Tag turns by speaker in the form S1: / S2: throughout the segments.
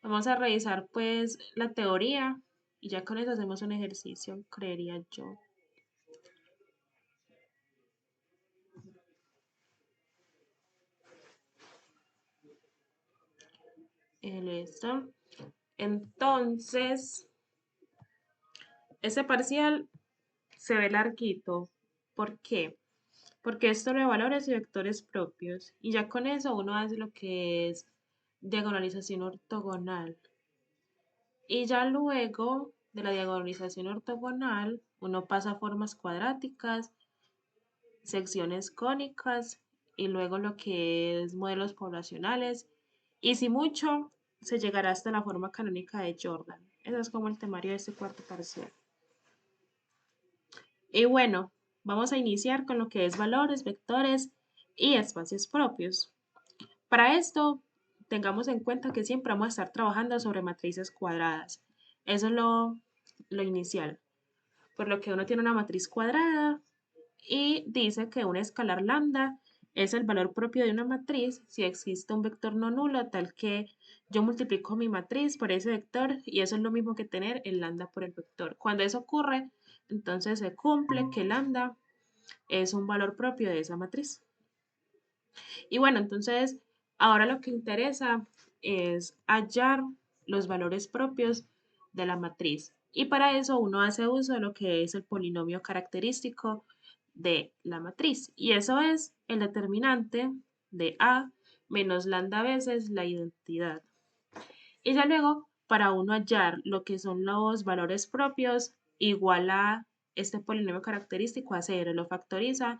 S1: Vamos a revisar pues la teoría y ya con eso hacemos un ejercicio, creería yo. Listo. Entonces, ese parcial se ve larguito. ¿Por qué? Porque esto de valores y vectores propios. Y ya con eso uno hace lo que es diagonalización ortogonal. Y ya luego de la diagonalización ortogonal, uno pasa a formas cuadráticas, secciones cónicas y luego lo que es modelos poblacionales. Y si mucho, se llegará hasta la forma canónica de Jordan. Eso es como el temario de este cuarto parcial. Y bueno, vamos a iniciar con lo que es valores, vectores y espacios propios. Para esto, tengamos en cuenta que siempre vamos a estar trabajando sobre matrices cuadradas. Eso es lo inicial. Por lo que uno tiene una matriz cuadrada y dice que un escalar lambda es el valor propio de una matriz si existe un vector no nulo tal que yo multiplico mi matriz por ese vector y eso es lo mismo que tener el lambda por el vector. Cuando eso ocurre, entonces se cumple que lambda es un valor propio de esa matriz. Y bueno, entonces ahora lo que interesa es hallar los valores propios de la matriz. Y para eso uno hace uso de lo que es el polinomio característico de la matriz. Y eso es el determinante de A menos lambda veces la identidad. Y ya luego, para uno hallar lo que son los valores propios, igual a este polinomio característico a cero, lo factoriza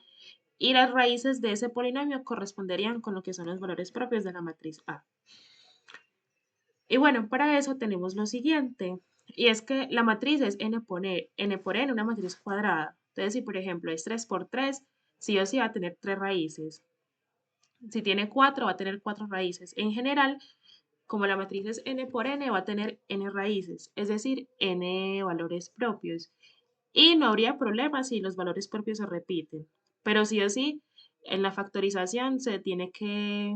S1: y las raíces de ese polinomio corresponderían con lo que son los valores propios de la matriz A. Y bueno, para eso tenemos lo siguiente, y es que la matriz es n por n, una matriz cuadrada. Entonces, si por ejemplo es 3 por 3, sí o sí va a tener 3 raíces. Si tiene 4, va a tener 4 raíces. En general, como la matriz es n por n, va a tener n raíces, es decir, n valores propios. Y no habría problema si los valores propios se repiten. Pero sí o sí, en la factorización se tiene que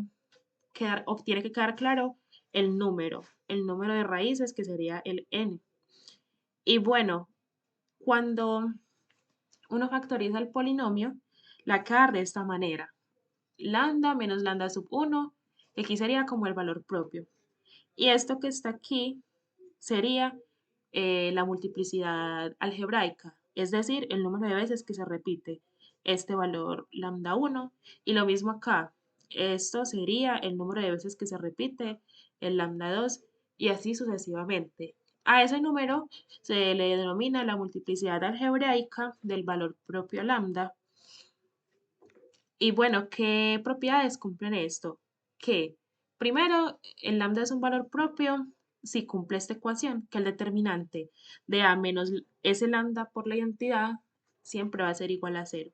S1: tiene que quedar claro el número de raíces que sería el n. Y bueno, cuando uno factoriza el polinomio, la queda de esta manera. Lambda menos lambda sub 1, que aquí sería como el valor propio. Y esto que está aquí sería la multiplicidad algebraica, es decir, el número de veces que se repite este valor lambda 1. Y lo mismo acá, esto sería el número de veces que se repite el lambda 2 y así sucesivamente. A ese número se le denomina la multiplicidad algebraica del valor propio lambda. Y bueno, ¿qué propiedades cumplen esto? Que primero, el lambda es un valor propio si cumple esta ecuación, que el determinante de A menos ese lambda por la identidad siempre va a ser igual a cero.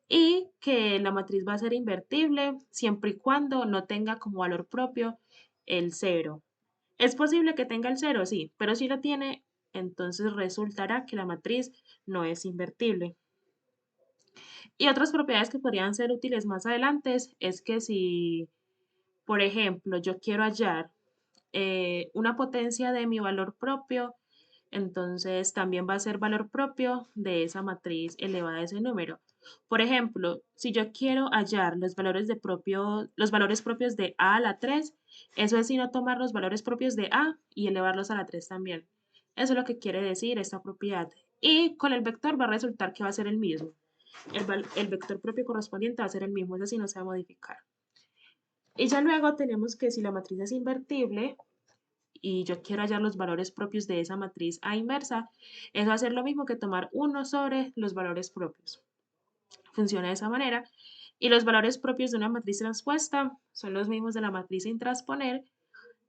S1: Y que la matriz va a ser invertible siempre y cuando no tenga como valor propio el cero. Es posible que tenga el cero, sí, pero si lo tiene, entonces resultará que la matriz no es invertible. Y otras propiedades que podrían ser útiles más adelante es que si, por ejemplo, yo quiero hallar una potencia de mi valor propio, entonces también va a ser valor propio de esa matriz elevada a ese número. Por ejemplo, si yo quiero hallar los valores propios de A a la 3, eso es sino tomar los valores propios de A y elevarlos a la 3 también. Eso es lo que quiere decir esta propiedad. Y con el vector va a resultar que va a ser el mismo. El vector propio correspondiente va a ser el mismo, ese sí no se va a modificar. Y ya luego tenemos que si la matriz es invertible y yo quiero hallar los valores propios de esa matriz A inversa, eso va a ser lo mismo que tomar 1 sobre los valores propios. Funciona de esa manera. Y los valores propios de una matriz transpuesta son los mismos de la matriz sin transponer.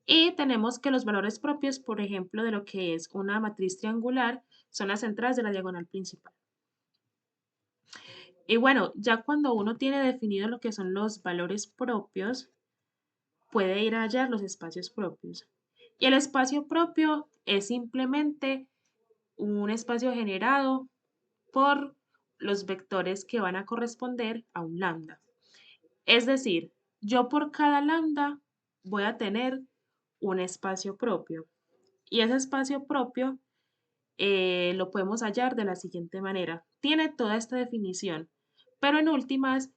S1: Y tenemos que los valores propios, por ejemplo, de lo que es una matriz triangular, son las entradas de la diagonal principal. Y bueno, ya cuando uno tiene definido lo que son los valores propios, puede ir a hallar los espacios propios. Y el espacio propio es simplemente un espacio generado por los vectores que van a corresponder a un lambda. Es decir, yo por cada lambda voy a tener un espacio propio. Y ese espacio propio lo podemos hallar de la siguiente manera. Tiene toda esta definición, pero en últimas,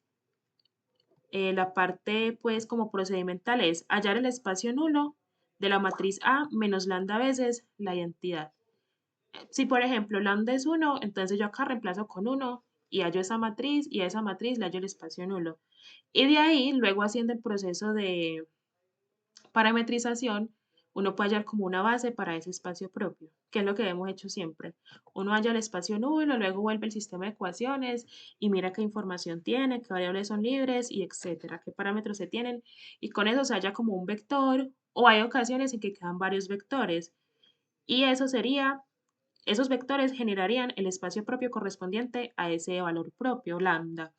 S1: la parte pues como procedimental es hallar el espacio nulo de la matriz A menos lambda veces la identidad. Si por ejemplo lambda es 1, entonces yo acá reemplazo con 1 y hallo esa matriz y a esa matriz le hallo el espacio nulo. Y de ahí, luego haciendo el proceso de parametrización, uno puede hallar como una base para ese espacio propio, que es lo que hemos hecho siempre. Uno halla el espacio nulo, luego vuelve el sistema de ecuaciones y mira qué información tiene, qué variables son libres y etcétera, qué parámetros se tienen. Y con eso se halla como un vector o hay ocasiones en que quedan varios vectores. Y eso sería, esos vectores generarían el espacio propio correspondiente a ese valor propio, lambda.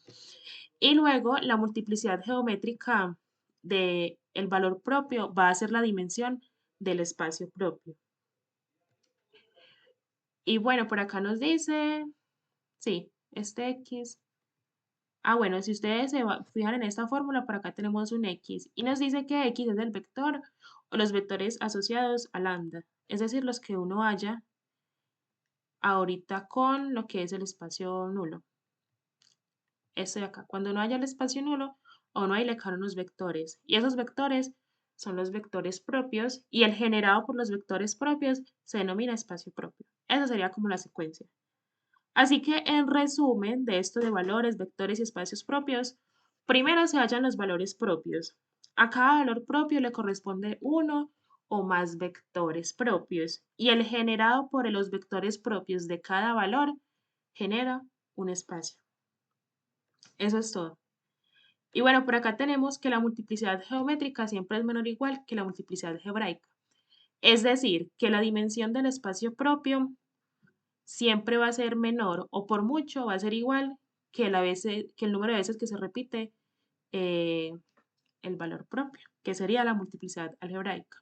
S1: Y luego la multiplicidad geométrica del valor propio va a ser la dimensión del espacio propio. Y bueno, por acá nos dice, sí, este X. Ah, bueno, si ustedes fijan en esta fórmula, por acá tenemos un X y nos dice que X es el vector o los vectores asociados a lambda, es decir, los que uno halla ahorita con lo que es el espacio nulo. Este de acá. Cuando no haya el espacio nulo, o no hay le caen unos vectores. Y esos vectores son los vectores propios y el generado por los vectores propios se denomina espacio propio. Esa sería como la secuencia. Así que en resumen de esto de valores, vectores y espacios propios, primero se hallan los valores propios. A cada valor propio le corresponde uno o más vectores propios y el generado por los vectores propios de cada valor genera un espacio. Eso es todo. Y bueno, por acá tenemos que la multiplicidad geométrica siempre es menor o igual que la multiplicidad algebraica. Es decir, que la dimensión del espacio propio siempre va a ser menor o por mucho va a ser igual que, que el número de veces que se repite eh, el valor propio, que sería la multiplicidad algebraica.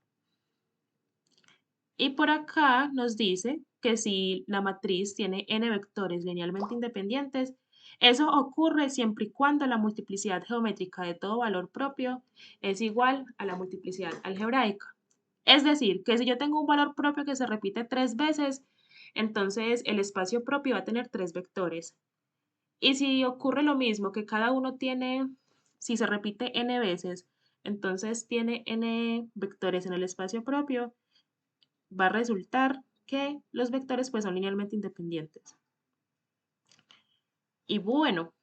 S1: Y por acá nos dice que si la matriz tiene n vectores linealmente independientes, eso ocurre siempre y cuando la multiplicidad geométrica de todo valor propio es igual a la multiplicidad algebraica. Es decir, que si yo tengo un valor propio que se repite 3 veces, entonces el espacio propio va a tener 3 vectores. Y si ocurre lo mismo, que cada uno tiene, si se repite n veces, entonces tiene n vectores en el espacio propio, va a resultar que los vectores pues son linealmente independientes. Y bueno,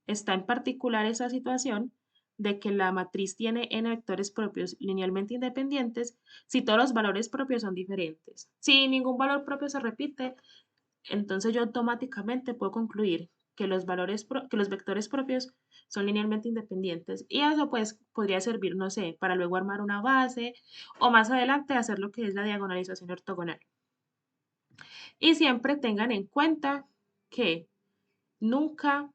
S1: está en particular esa situación de que la matriz tiene n vectores propios linealmente independientes si todos los valores propios son diferentes. Si ningún valor propio se repite, entonces yo automáticamente puedo concluir que que los vectores propios son linealmente independientes. Y eso pues podría servir, no sé, para luego armar una base o más adelante hacer lo que es la diagonalización ortogonal. Y siempre tengan en cuenta que nunca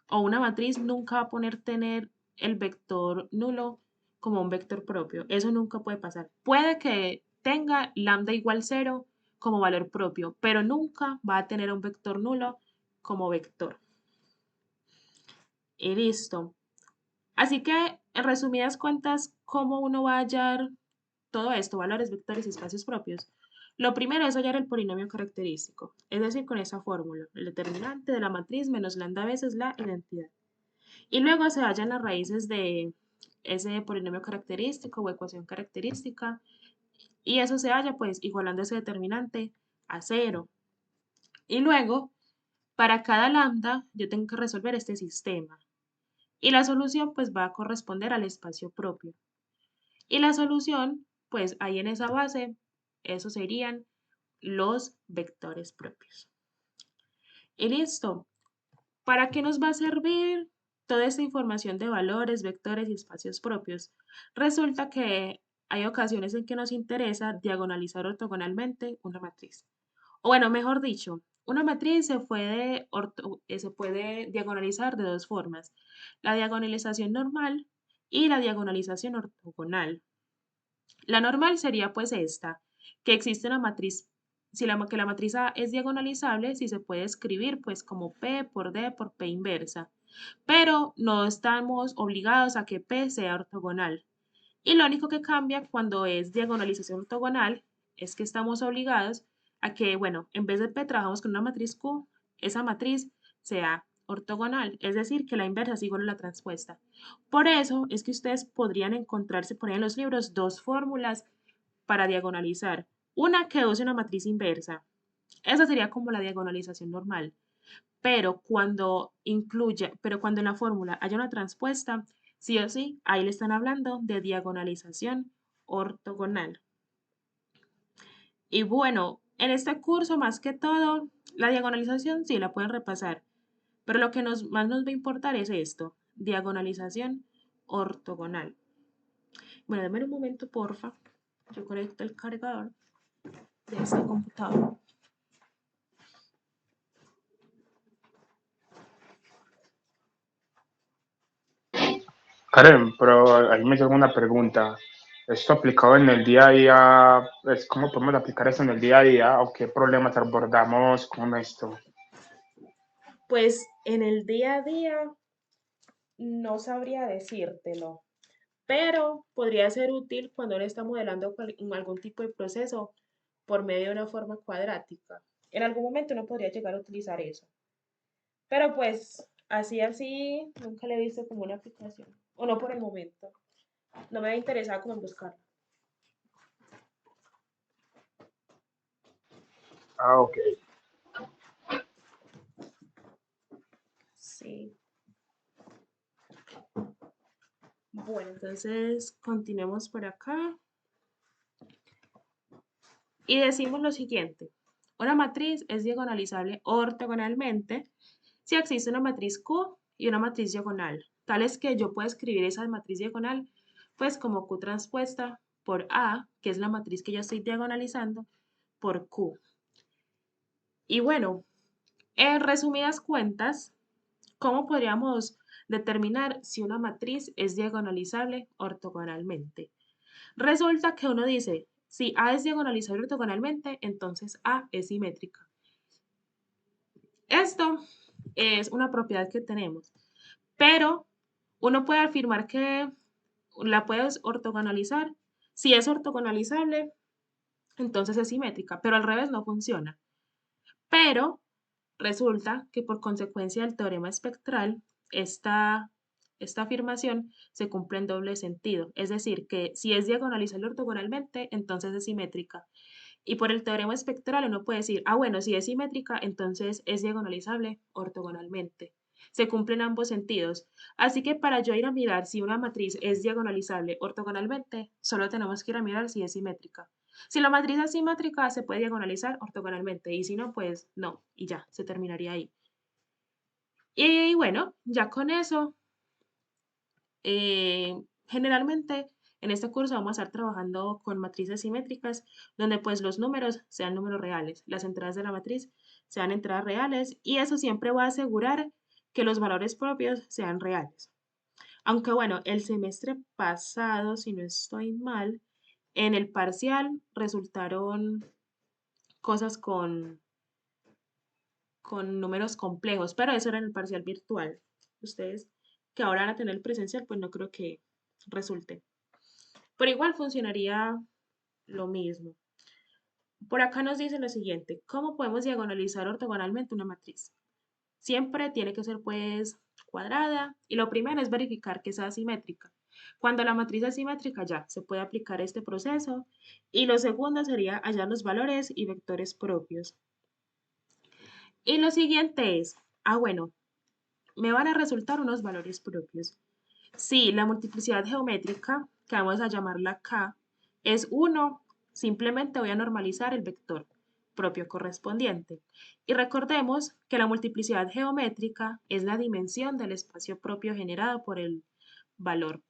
S1: o una matriz nunca va a poner tener el vector nulo como un vector propio. Eso nunca puede pasar. Puede que tenga lambda igual 0 como valor propio, pero nunca va a tener un vector nulo como vector. Y listo. Así que, en resumidas cuentas, ¿cómo uno va a hallar todo esto, valores, vectores y espacios propios? Lo primero es hallar el polinomio característico, es decir, con esa fórmula, el determinante de la matriz menos lambda veces la identidad. Y luego se hallan las raíces de ese polinomio característico o ecuación característica, y eso se halla pues igualando ese determinante a 0. Y luego, para cada lambda, yo tengo que resolver este sistema. Y la solución pues va a corresponder al espacio propio. Y la solución, pues ahí en esa base, esos serían los vectores propios. Y listo. ¿Para qué nos va a servir toda esta información de valores, vectores y espacios propios? Resulta que hay ocasiones en que nos interesa diagonalizar ortogonalmente una matriz. O bueno, mejor dicho, una matriz se puede diagonalizar de dos formas, la diagonalización normal y la diagonalización ortogonal. La normal sería pues esta, que existe una matriz, que la matriz A es diagonalizable, si se puede escribir pues como P por D por P inversa, pero no estamos obligados a que P sea ortogonal. Y lo único que cambia cuando es diagonalización ortogonal es que estamos obligados a que, bueno, en vez de P trabajamos con una matriz Q, esa matriz sea ortogonal, es decir, que la inversa es igual a la transpuesta. Por eso es que ustedes podrían encontrarse por ahí en los libros dos fórmulas para diagonalizar. Una que use una matriz inversa. Esa sería como la diagonalización normal. Pero cuando en la fórmula haya una transpuesta, sí o sí, ahí le están hablando de diagonalización ortogonal. Y bueno, en este curso, más que todo, la diagonalización sí la pueden repasar, pero lo que más nos va a importar es esto, diagonalización ortogonal. Bueno, denme un momento, porfa. Yo conecto el cargador de este computador.
S2: Karen, pero ahí me llegó una pregunta. ¿Esto aplicado en el día a día, es cómo podemos aplicar esto en el día a día o qué problemas abordamos con esto?
S1: Pues en el día a día no sabría decírtelo, pero podría ser útil cuando uno está modelando algún tipo de proceso por medio de una forma cuadrática. En algún momento uno podría llegar a utilizar eso, pero pues así, nunca le he visto como una aplicación, o no por el momento. No me ha interesado como en buscarla.
S2: Ah, ok.
S1: Sí. Bueno, entonces continuemos por acá y decimos lo siguiente. Una matriz es diagonalizable ortogonalmente si existe una matriz Q y una matriz diagonal. Tal es que yo puedo escribir esa matriz diagonal pues como Q transpuesta por A, que es la matriz que yo estoy diagonalizando, por Q. Y bueno, en resumidas cuentas, ¿cómo podríamos determinar si una matriz es diagonalizable ortogonalmente? Resulta que uno dice, si A es diagonalizable ortogonalmente, entonces A es simétrica. Esto es una propiedad que tenemos, pero uno puede afirmar que la puedes ortogonalizar. Si es ortogonalizable, entonces es simétrica, pero al revés no funciona. Pero resulta que por consecuencia del teorema espectral, esta, esta afirmación se cumple en doble sentido. Es decir, que si es diagonalizable ortogonalmente, entonces es simétrica. Y por el teorema espectral uno puede decir, ah, bueno, si es simétrica, entonces es diagonalizable ortogonalmente. Se cumplen ambos sentidos. Así que para yo ir a mirar si una matriz es diagonalizable ortogonalmente, solo tenemos que ir a mirar si es simétrica. Si la matriz es simétrica, se puede diagonalizar ortogonalmente y si no, pues no, y ya, se terminaría ahí. Y bueno, ya con eso, generalmente en este curso vamos a estar trabajando con matrices simétricas, donde pues los números sean números reales, las entradas de la matriz sean entradas reales y eso siempre va a asegurar que los valores propios sean reales. Aunque bueno, el semestre pasado, si no estoy mal, en el parcial resultaron cosas con números complejos, pero eso era en el parcial virtual. Ustedes que ahora van a tener el presencial, pues no creo que resulte. Pero igual funcionaría lo mismo. Por acá nos dice lo siguiente, ¿cómo podemos diagonalizar ortogonalmente una matriz? Siempre tiene que ser pues cuadrada y lo primero es verificar que sea simétrica. Cuando la matriz es simétrica ya se puede aplicar este proceso y lo segundo sería hallar los valores y vectores propios. Y lo siguiente es, bueno, me van a resultar unos valores propios. Si la multiplicidad geométrica, que vamos a llamarla K, es 1, simplemente voy a normalizar el vector propio correspondiente. Y recordemos que la multiplicidad geométrica es la dimensión del espacio propio generado por el valor,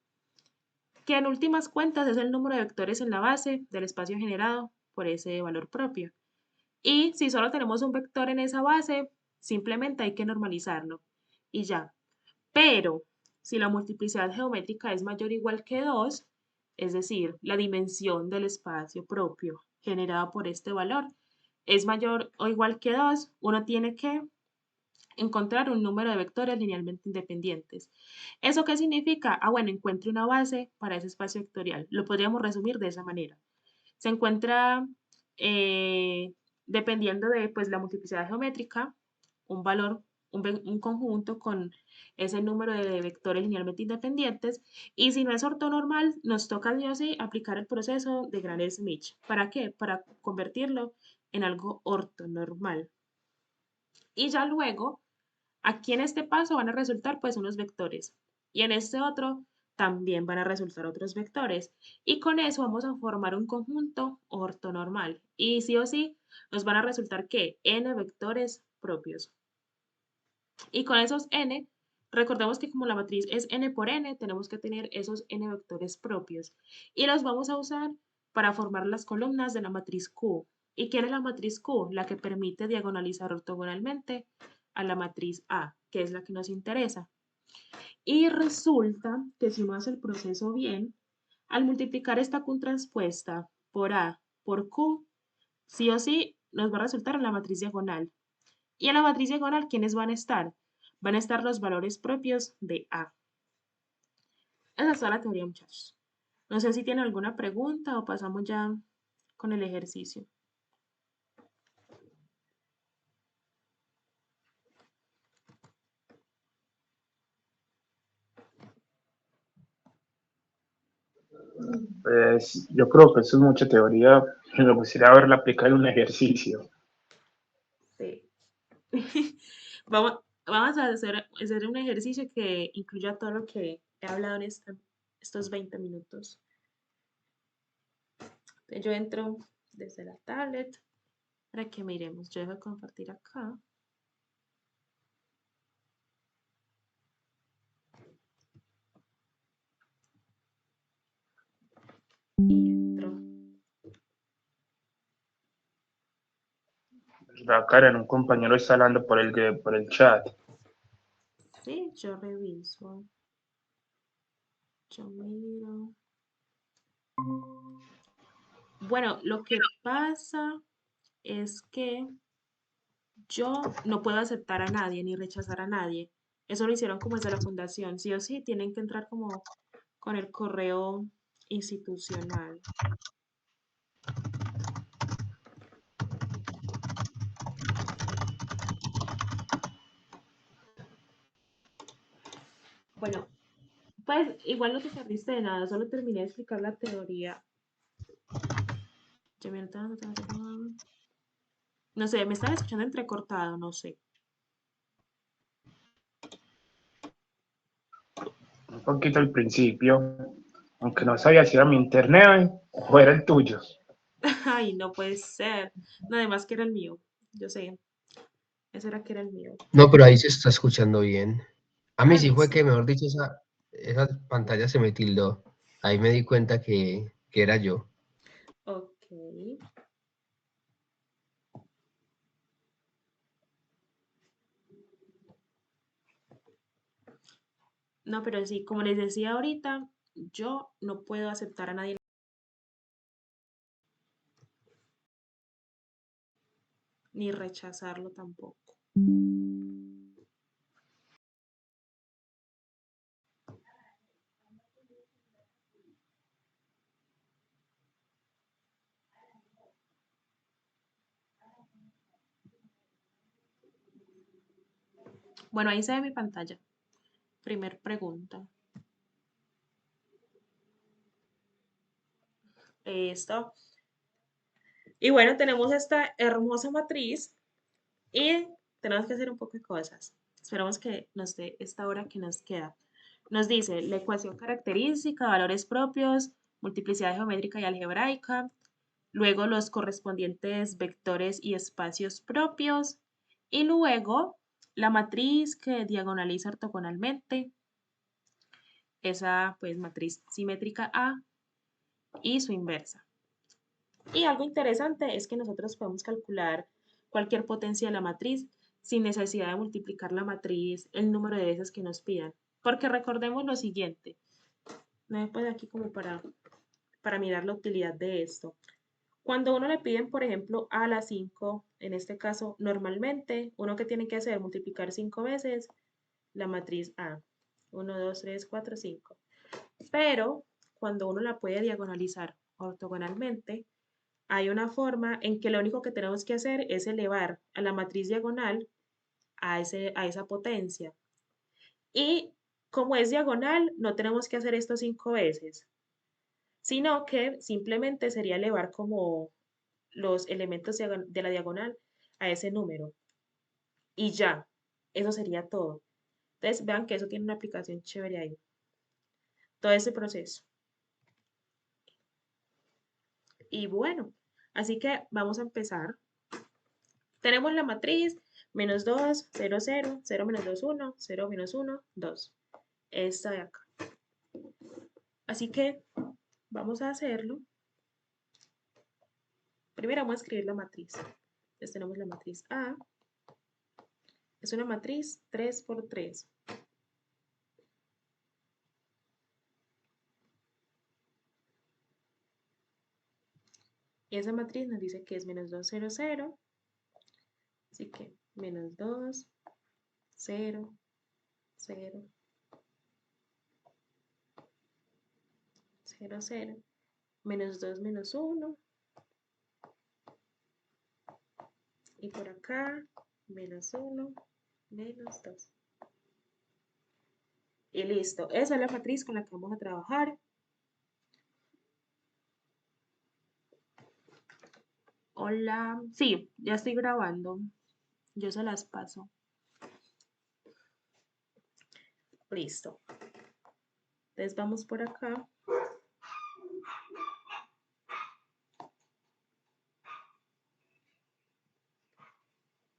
S1: que en últimas cuentas es el número de vectores en la base del espacio generado por ese valor propio. Y si solo tenemos un vector en esa base, simplemente hay que normalizarlo y ya. Pero si la multiplicidad geométrica es mayor o igual que 2, es decir, la dimensión del espacio propio generada por este valor es mayor o igual que 2, uno tiene que encontrar un número de vectores linealmente independientes. ¿Eso qué significa? Ah, bueno, encuentre una base para ese espacio vectorial. Lo podríamos resumir de esa manera. Se encuentra, eh, dependiendo de pues, la multiplicidad geométrica, un valor, un conjunto con ese número de vectores linealmente independientes. Y si no es ortonormal, nos toca sí o sí aplicar el proceso de Gram-Schmidt. ¿Para qué? Para convertirlo en algo ortonormal. Y ya luego, aquí en este paso van a resultar pues unos vectores. Y en este otro también van a resultar otros vectores. Y con eso vamos a formar un conjunto ortonormal. Y sí o sí, nos van a resultar que n vectores propios. Y con esos n, recordemos que como la matriz es n por n, tenemos que tener esos n vectores propios. Y los vamos a usar para formar las columnas de la matriz Q. ¿Y quién es la matriz Q? La que permite diagonalizar ortogonalmente a la matriz A, que es la que nos interesa. Y resulta que si uno hace el proceso bien, al multiplicar esta Q transpuesta por A por Q, sí o sí nos va a resultar en la matriz diagonal. Y en la matriz diagonal, ¿quiénes van a estar? Van a estar los valores propios de A. Esa es toda la teoría, muchachos. No sé si tienen alguna pregunta o pasamos ya con el ejercicio.
S2: Pues yo creo que eso es mucha teoría. Me gustaría verla aplicada en un ejercicio.
S1: Sí. Vamos a hacer un ejercicio que incluya todo lo que he hablado en estos 20 minutos. Entonces, yo entro desde la tablet para que miremos. Yo dejo de compartir acá. Y entro.
S2: ¿Verdad, Karen? Un compañero está hablando por el chat.
S1: Sí, yo reviso. Yo miro. Bueno, lo que pasa es que yo no puedo aceptar a nadie ni rechazar a nadie. Eso lo hicieron como desde la fundación. Sí o sí, tienen que entrar como con el correo institucional. Bueno, pues igual no te perdiste de nada, solo terminé de explicar la teoría. No sé, me están escuchando entrecortado, no sé.
S2: Un poquito al principio, aunque no sabía si era mi internet o era el tuyo.
S1: Ay, no puede ser. No, además que era el mío. Yo sé, ese era que era el mío.
S3: No, pero ahí se está escuchando bien. A mí
S1: Ah,
S3: sí fue
S1: listo.
S3: que, mejor dicho, esa pantalla se me tildó. Ahí me di cuenta que era yo.
S1: Ok. No, pero sí, como les decía ahorita, yo no puedo aceptar a nadie ni rechazarlo tampoco. Bueno, ahí se ve mi pantalla. Primer pregunta. Listo. Y bueno, tenemos esta hermosa matriz y tenemos que hacer un poco de cosas. Esperamos que nos dé esta hora que nos queda. Nos dice la ecuación característica, valores propios, multiplicidad geométrica y algebraica, luego los correspondientes vectores y espacios propios, y luego la matriz que diagonaliza ortogonalmente, esa pues matriz simétrica A y su inversa. Y algo interesante es que nosotros podemos calcular cualquier potencia de la matriz sin necesidad de multiplicar la matriz el número de veces que nos pidan. Porque recordemos lo siguiente, no después aquí como para mirar la utilidad de esto. Cuando uno le piden, por ejemplo, a la 5, en este caso, normalmente, uno que tiene que hacer es multiplicar 5 veces la matriz A. 1, 2, 3, 4, 5. Pero cuando uno la puede diagonalizar ortogonalmente, hay una forma en que lo único que tenemos que hacer es elevar a la matriz diagonal a esa potencia. Y como es diagonal, no tenemos que hacer esto 5 veces, sino que simplemente sería elevar como los elementos de la diagonal a ese número. Y ya, eso sería todo. Entonces, vean que eso tiene una aplicación chévere ahí. Todo ese proceso. Y bueno, así que vamos a empezar. Tenemos la matriz menos 2, 0, 0, 0 menos 2, 1, 0 menos 1, 2. Esta de acá. Así que vamos a hacerlo. Primero vamos a escribir la matriz. Entonces tenemos la matriz A. Es una matriz 3 por 3. Y esa matriz nos dice que es menos 2, 0, 0. Así que menos 2, 0, 0, 0, 0. Menos 2, menos 1. Y por acá, menos 1, menos 2. Y listo. Esa es la matriz con la que vamos a trabajar. Hola. Sí, ya estoy grabando. Yo se las paso. Listo. Entonces vamos por acá.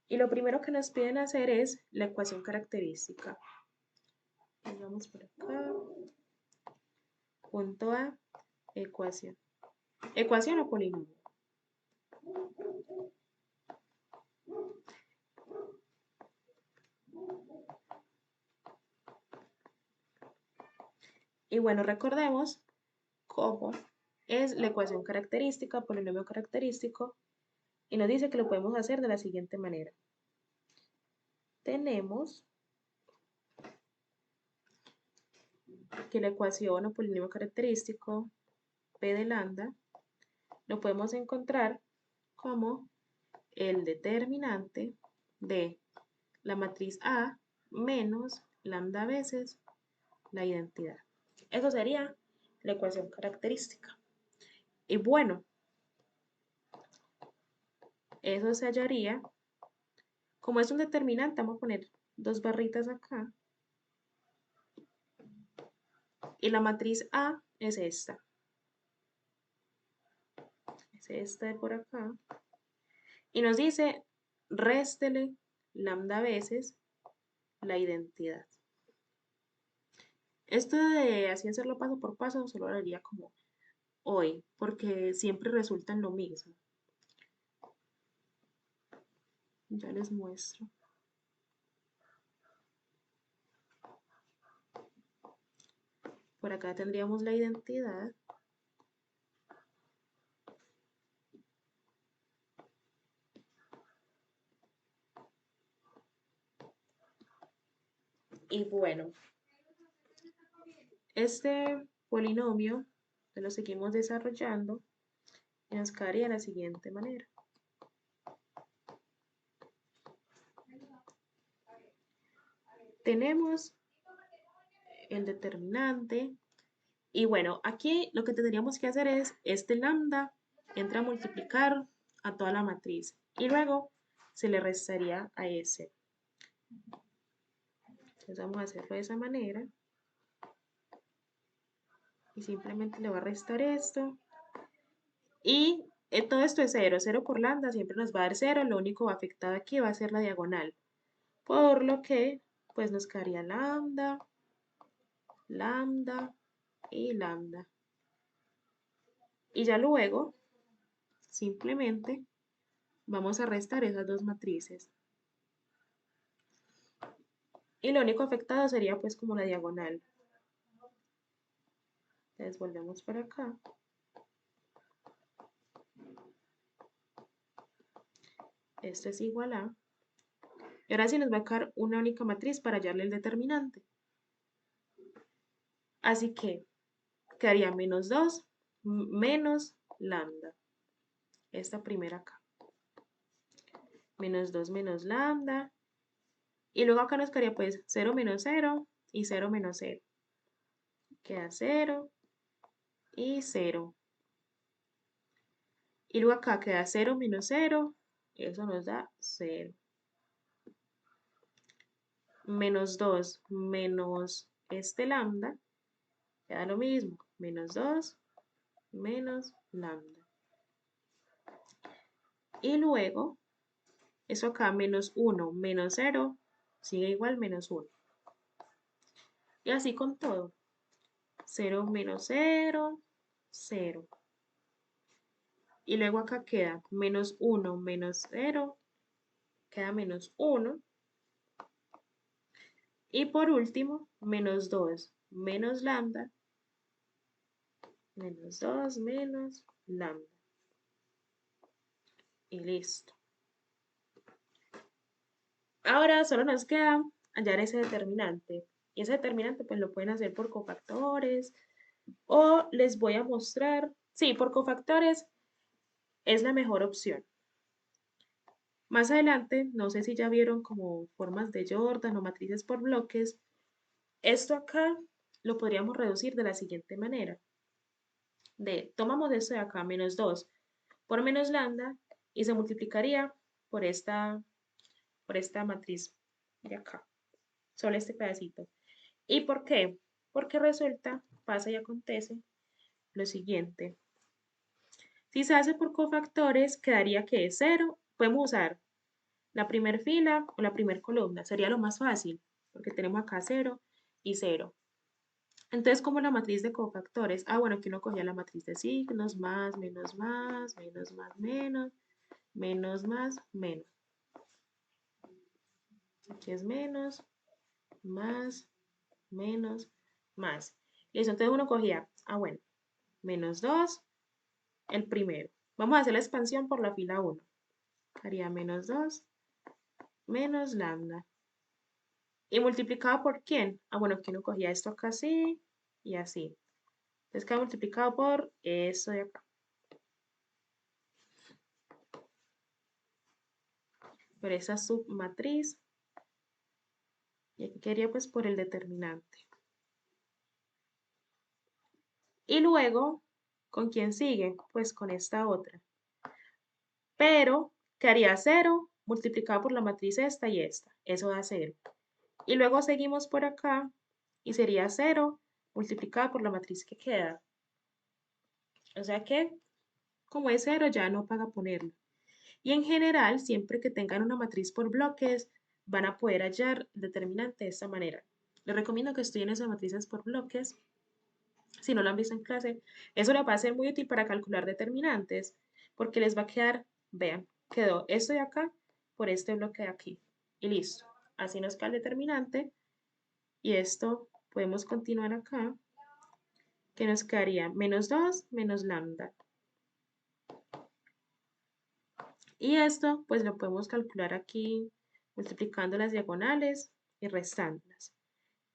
S1: Y lo primero que nos piden hacer es la ecuación característica. Entonces vamos por acá. Punto A, ecuación. Ecuación o polinomio. Y bueno, recordemos cómo es la ecuación característica, polinomio característico, y nos dice que lo podemos hacer de la siguiente manera. Tenemos que la ecuación o polinomio característico P de lambda lo podemos encontrar como el determinante de la matriz A menos lambda veces la identidad. Eso sería la ecuación característica. Y bueno, eso se hallaría, como es un determinante, vamos a poner dos barritas acá. Y la matriz A es esta. Es esta de por acá. Y nos dice, réstele lambda veces la identidad. Esto de así hacerlo paso por paso solo lo haría como hoy, porque siempre resulta en lo mismo. Ya les muestro. Por acá tendríamos la identidad. Y bueno, este polinomio lo seguimos desarrollando y nos quedaría de la siguiente manera. Tenemos el determinante y bueno, aquí lo que tendríamos que hacer es este lambda entra a multiplicar a toda la matriz y luego se le restaría a ese. Entonces vamos a hacerlo de esa manera y simplemente le va a restar esto y todo esto es 0, 0 por lambda siempre nos va a dar 0, lo único afectado aquí va a ser la diagonal, por lo que pues nos quedaría lambda, lambda y lambda. Y ya luego simplemente vamos a restar esas dos matrices. Y lo único afectado sería pues como la diagonal. Entonces volvemos por acá. Esto es igual a. Y ahora sí nos va a quedar una única matriz para hallarle el determinante. Así que quedaría menos 2 menos lambda. Esta primera acá. Menos 2 menos lambda. Y luego acá nos quedaría pues 0 menos 0 y 0 menos 0. Queda 0 y 0. Y luego acá queda 0 menos 0. Eso nos da 0. Menos 2 menos este lambda. Queda lo mismo. Menos 2 menos lambda. Y luego, eso acá menos 1 menos 0 sigue igual menos 1. Y así con todo. 0 menos 0, 0. Y luego acá queda menos 1 menos 0, queda menos 1. Y por último, menos 2 menos lambda, menos 2 menos lambda. Y listo. Ahora solo nos queda hallar ese determinante. Y ese determinante pues lo pueden hacer por cofactores o les voy a mostrar, sí, por cofactores es la mejor opción. Más adelante, no sé si ya vieron como formas de Jordan o matrices por bloques. Esto acá lo podríamos reducir de la siguiente manera. Tomamos esto de acá, menos 2 por menos lambda, y se multiplicaría por esta matriz de acá, solo este pedacito. ¿Y por qué? Porque resulta, pasa y acontece lo siguiente. Si se hace por cofactores, quedaría que es 0. Podemos usar la primera fila o la primera columna, sería lo más fácil, porque tenemos acá 0 y 0. Entonces, como la matriz de cofactores, bueno, aquí uno cogía la matriz de signos, más, menos, más, menos, más, menos, menos, más, menos. Aquí es menos, más, menos, más. Listo, entonces uno cogía, bueno, menos 2, el primero. Vamos a hacer la expansión por la fila 1. Haría menos 2, menos lambda. ¿Y multiplicado por quién? Bueno, aquí uno cogía esto acá así y así. Entonces queda multiplicado por esto de acá. Por esa submatriz. Y aquí quedaría pues por el determinante. Y luego, ¿con quién sigue? Pues con esta otra. Pero quedaría 0 multiplicado por la matriz esta y esta. Eso da 0. Y luego seguimos por acá y sería 0 multiplicado por la matriz que queda. O sea que, como es 0, ya no paga ponerlo. Y en general, siempre que tengan una matriz por bloques, van a poder hallar el determinante de esta manera. Les recomiendo que estudien esas matrices por bloques. Si no lo han visto en clase, eso les va a ser muy útil para calcular determinantes, porque les va a quedar, vean, quedó esto de acá por este bloque de aquí. Y listo. Así nos queda el determinante. Y esto podemos continuar acá, que nos quedaría menos 2 menos lambda. Y esto pues lo podemos calcular aquí multiplicando las diagonales y restándolas.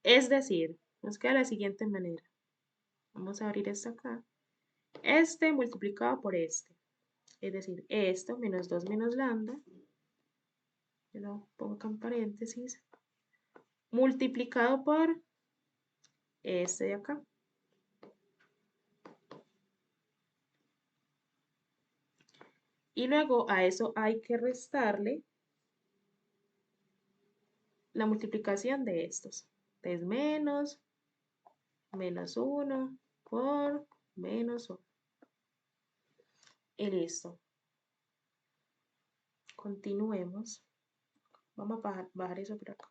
S1: Es decir, nos queda de la siguiente manera. Vamos a abrir esto acá. Este multiplicado por este. Es decir, esto menos 2 menos lambda. Yo lo pongo acá en paréntesis. Multiplicado por este de acá. Y luego a eso hay que restarle la multiplicación de estos. Entonces, menos 1 por menos 1. Y listo. Continuemos. Vamos a bajar eso por acá.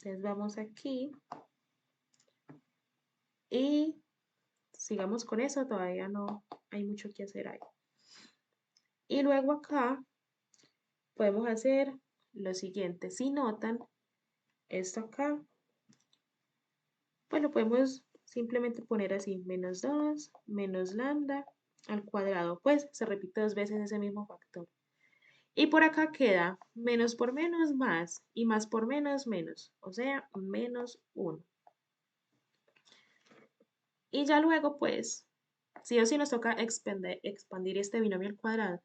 S1: Entonces vamos aquí. Y sigamos con eso. Todavía no hay mucho que hacer ahí. Y luego acá podemos hacer lo siguiente. Si notan, esto acá, pues lo podemos simplemente poner así, menos 2 menos lambda al cuadrado. Pues se repite 2 veces ese mismo factor. Y por acá queda menos por menos más y más por menos menos, o sea, menos 1. Y ya luego, pues, sí o sí nos toca expandir este binomio al cuadrado.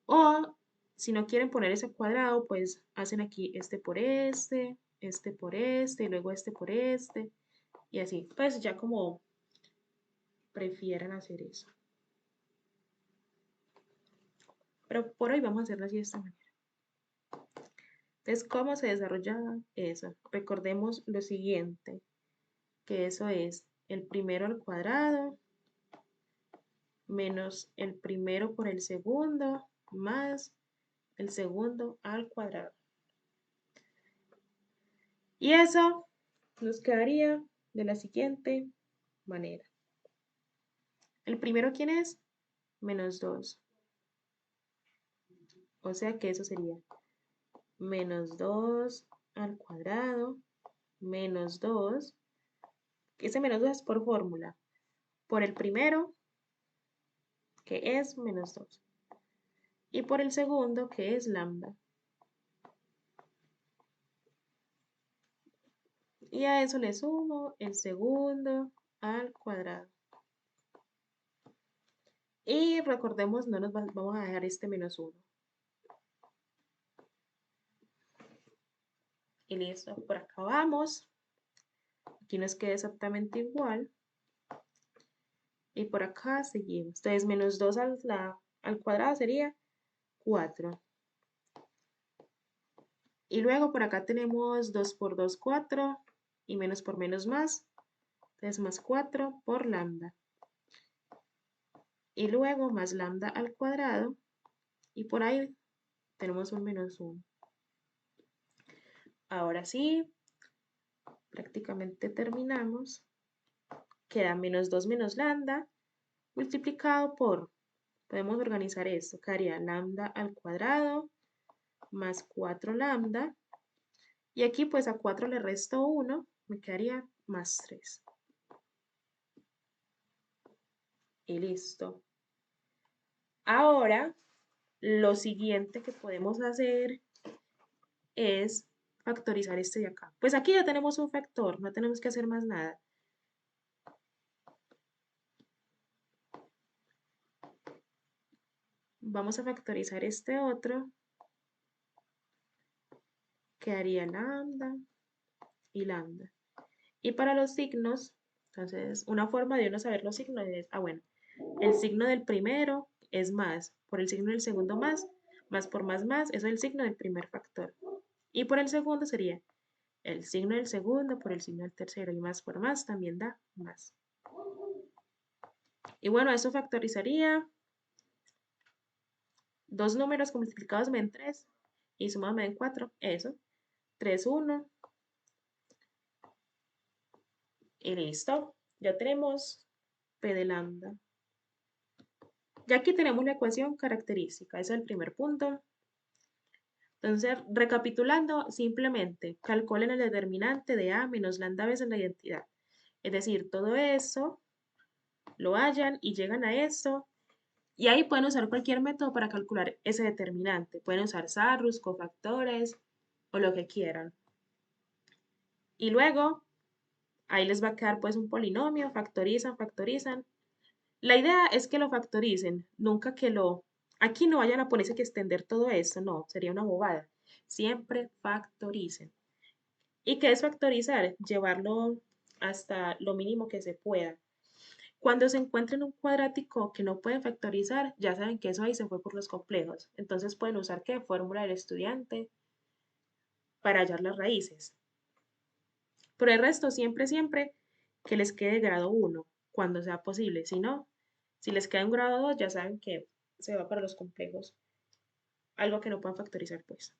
S1: O si no quieren poner ese cuadrado, pues hacen aquí este por este, y luego este por este, y así. Pues ya como prefieran hacer eso. Pero por hoy vamos a hacerlo así de esta manera. Entonces, ¿cómo se desarrolla eso? Recordemos lo siguiente, que eso es el primero al cuadrado menos el primero por el segundo más el segundo al cuadrado. Y eso nos quedaría de la siguiente manera. El primero, ¿quién es? Menos 2. O sea que eso sería menos 2 al cuadrado menos 2. Ese menos 2 es por fórmula. Por el primero, que es menos 2. Y por el segundo, que es lambda. Y a eso le sumo el segundo al cuadrado. Y recordemos, no nos vamos a dejar este menos 1. Y listo, por acá vamos. Aquí nos queda exactamente igual. Y por acá seguimos. Entonces, menos 2 al cuadrado sería 4. Y luego por acá tenemos 2 por 2, 4. Y menos por menos más. Entonces, más 4 por lambda. Y luego más lambda al cuadrado. Y por ahí tenemos un menos 1. Ahora sí, prácticamente terminamos. Queda menos 2 menos lambda multiplicado por, podemos organizar esto, quedaría lambda al cuadrado más 4 lambda. Y aquí pues a 4 le resto 1, me quedaría más 3. Y listo. Ahora, lo siguiente que podemos hacer es factorizar este de acá. Pues aquí ya tenemos un factor, no tenemos que hacer más nada. Vamos a factorizar este otro. Quedaría lambda y lambda. Y para los signos, entonces, una forma de uno saber los signos es, bueno, el signo del primero es más, por el signo del segundo más por más, eso es el signo del primer factor. Y por el segundo sería el signo del segundo por el signo del tercero, y más por más también da más. Y bueno, eso factorizaría dos números que multiplicados me den 3 y sumados me den 4, eso, 3, 1, y listo. Ya tenemos P de lambda. Ya aquí tenemos la ecuación característica, ese es el primer punto. Entonces, recapitulando, simplemente calculen el determinante de A menos lambda veces la identidad. Es decir, todo eso lo hallan y llegan a esto. Y ahí pueden usar cualquier método para calcular ese determinante. Pueden usar SARUS, cofactores o lo que quieran. Y luego, ahí les va a quedar pues un polinomio, factorizan, factorizan. La idea es que lo factoricen, nunca que lo... Aquí no vayan a ponerse que extender todo esto, no, sería una bobada. Siempre factoricen. ¿Y qué es factorizar? Llevarlo hasta lo mínimo que se pueda. Cuando se encuentren un cuadrático que no pueden factorizar, ya saben que eso ahí se fue por los complejos. Entonces pueden usar ¿qué? Fórmula del estudiante para hallar las raíces. Pero el resto, siempre, siempre que les quede grado 1, cuando sea posible. Si no, si les queda un grado 2, ya saben que se va para los complejos. Algo que no puedan factorizar, pues.